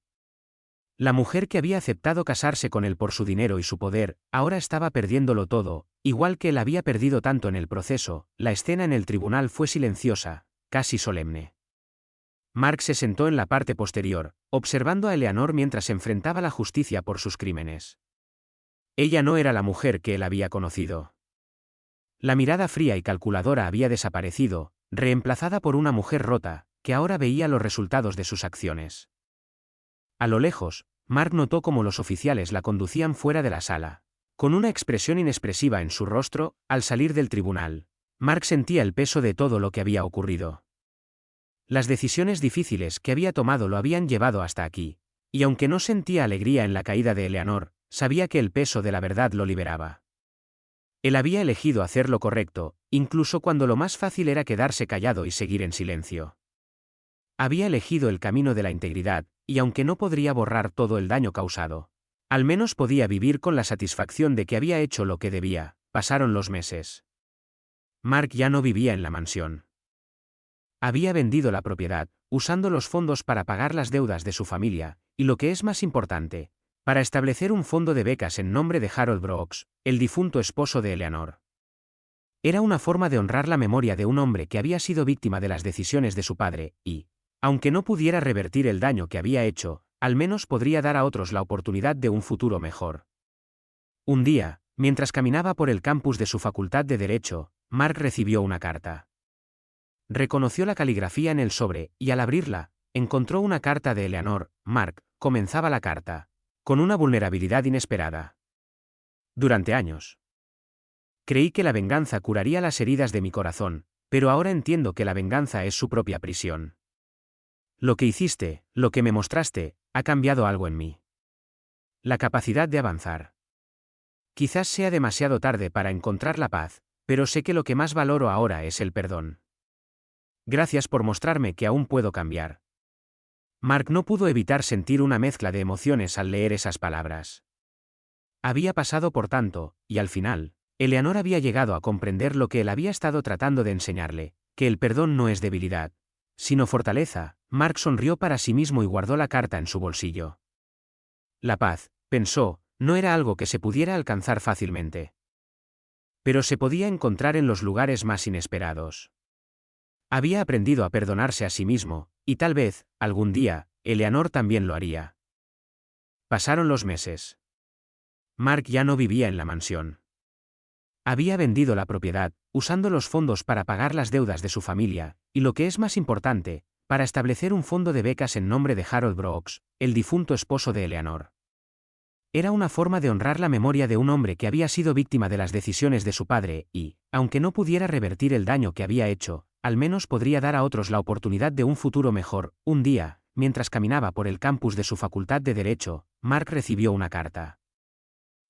La mujer que había aceptado casarse con él por su dinero y su poder, ahora estaba perdiéndolo todo, igual que él había perdido tanto en el proceso. La escena en el tribunal fue silenciosa, casi solemne. Mark se sentó en la parte posterior, observando a Eleanor mientras enfrentaba la justicia por sus crímenes. Ella no era la mujer que él había conocido. La mirada fría y calculadora había desaparecido, reemplazada por una mujer rota, que ahora veía los resultados de sus acciones. A lo lejos, Mark notó cómo los oficiales la conducían fuera de la sala. Con una expresión inexpresiva en su rostro, al salir del tribunal, Mark sentía el peso de todo lo que había ocurrido. Las decisiones difíciles que había tomado lo habían llevado hasta aquí, y aunque no sentía alegría en la caída de Eleanor, sabía que el peso de la verdad lo liberaba. Él había elegido hacer lo correcto, incluso cuando lo más fácil era quedarse callado y seguir en silencio. Había elegido el camino de la integridad, y aunque no podría borrar todo el daño causado, al menos podía vivir con la satisfacción de que había hecho lo que debía. Pasaron los meses. Mark ya no vivía en la mansión. Había vendido la propiedad, usando los fondos para pagar las deudas de su familia, y lo que es más importante, para establecer un fondo de becas en nombre de Harold Brooks, el difunto esposo de Eleanor. Era una forma de honrar la memoria de un hombre que había sido víctima de las decisiones de su padre, y, aunque no pudiera revertir el daño que había hecho, al menos podría dar a otros la oportunidad de un futuro mejor. Un día, mientras caminaba por el campus de su facultad de Derecho, Mark recibió una carta. Reconoció la caligrafía en el sobre, y al abrirla, encontró una carta de Eleanor. Mark, comenzaba la carta, con una vulnerabilidad inesperada. Durante años. Creí que la venganza curaría las heridas de mi corazón, pero ahora entiendo que la venganza es su propia prisión. Lo que hiciste, lo que me mostraste, ha cambiado algo en mí. La capacidad de avanzar. Quizás sea demasiado tarde para encontrar la paz, pero sé que lo que más valoro ahora es el perdón. Gracias por mostrarme que aún puedo cambiar. Mark no pudo evitar sentir una mezcla de emociones al leer esas palabras. Había pasado por tanto, y al final, Eleanor había llegado a comprender lo que él había estado tratando de enseñarle, que el perdón no es debilidad, sino fortaleza. Mark sonrió para sí mismo y guardó la carta en su bolsillo. La paz, pensó, no era algo que se pudiera alcanzar fácilmente. Pero se podía encontrar en los lugares más inesperados. Había aprendido a perdonarse a sí mismo, y tal vez, algún día, Eleanor también lo haría. Pasaron los meses. Mark ya no vivía en la mansión. Había vendido la propiedad, usando los fondos para pagar las deudas de su familia, y lo que es más importante, para establecer un fondo de becas en nombre de Harold Brooks, el difunto esposo de Eleanor. Era una forma de honrar la memoria de un hombre que había sido víctima de las decisiones de su padre y, aunque no pudiera revertir el daño que había hecho, al menos podría dar a otros la oportunidad de un futuro mejor. Un día, mientras caminaba por el campus de su facultad de Derecho, Mark recibió una carta.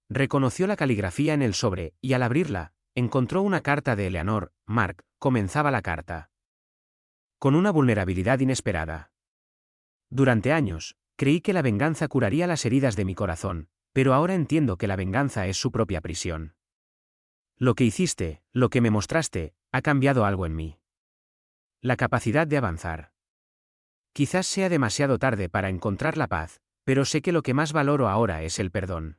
Reconoció la caligrafía en el sobre, y al abrirla, encontró una carta de Eleanor. Mark comenzaba la carta con una vulnerabilidad inesperada. Durante años, creí que la venganza curaría las heridas de mi corazón, pero ahora entiendo que la venganza es su propia prisión. Lo que hiciste, lo que me mostraste, ha cambiado algo en mí. La capacidad de avanzar. Quizás sea demasiado tarde para encontrar la paz, pero sé que lo que más valoro ahora es el perdón.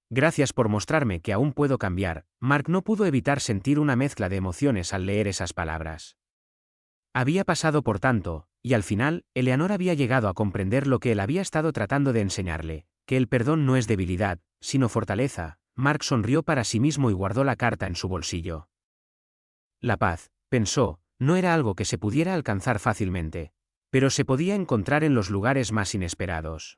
Gracias por mostrarme que aún puedo cambiar. Mark no pudo evitar sentir una mezcla de emociones al leer esas palabras. Había pasado por tanto, y al final, Eleanor había llegado a comprender lo que él había estado tratando de enseñarle, que el perdón no es debilidad, sino fortaleza. Mark sonrió para sí mismo y guardó la carta en su bolsillo. La paz, pensó, no era algo que se pudiera alcanzar fácilmente, pero se podía encontrar en los lugares más inesperados.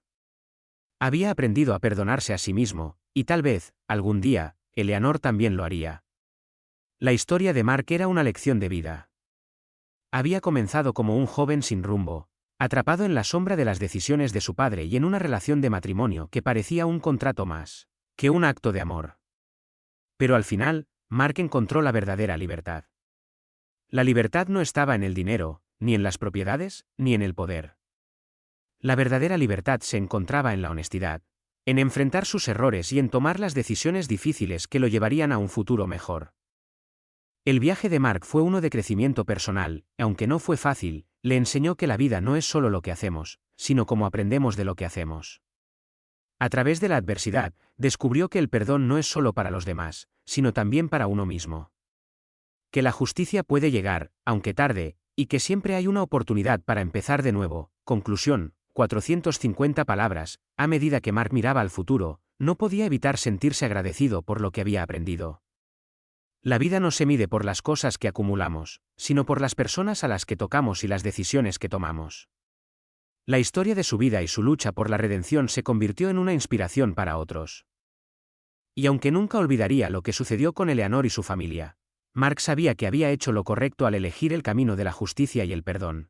Había aprendido a perdonarse a sí mismo, y tal vez, algún día, Eleanor también lo haría. La historia de Mark era una lección de vida. Había comenzado como un joven sin rumbo, atrapado en la sombra de las decisiones de su padre y en una relación de matrimonio que parecía un contrato más que un acto de amor. Pero al final, Mark encontró la verdadera libertad. La libertad no estaba en el dinero, ni en las propiedades, ni en el poder. La verdadera libertad se encontraba en la honestidad, en enfrentar sus errores y en tomar las decisiones difíciles que lo llevarían a un futuro mejor. El viaje de Mark fue uno de crecimiento personal, aunque no fue fácil. Le enseñó que la vida no es solo lo que hacemos, sino cómo aprendemos de lo que hacemos. A través de la adversidad, descubrió que el perdón no es solo para los demás, sino también para uno mismo. Que la justicia puede llegar, aunque tarde, y que siempre hay una oportunidad para empezar de nuevo. Conclusión, 450 palabras. A medida que Mark miraba al futuro, no podía evitar sentirse agradecido por lo que había aprendido. La vida no se mide por las cosas que acumulamos, sino por las personas a las que tocamos y las decisiones que tomamos. La historia de su vida y su lucha por la redención se convirtió en una inspiración para otros. Y aunque nunca olvidaría lo que sucedió con Eleanor y su familia, Mark sabía que había hecho lo correcto al elegir el camino de la justicia y el perdón.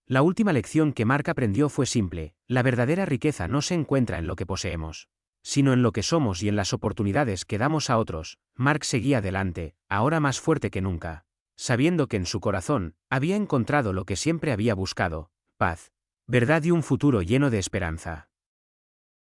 La última lección que Mark aprendió fue simple: la verdadera riqueza no se encuentra en lo que poseemos, sino en lo que somos y en las oportunidades que damos a otros. Mark seguía adelante, ahora más fuerte que nunca, sabiendo que en su corazón había encontrado lo que siempre había buscado: paz, verdad y un futuro lleno de esperanza.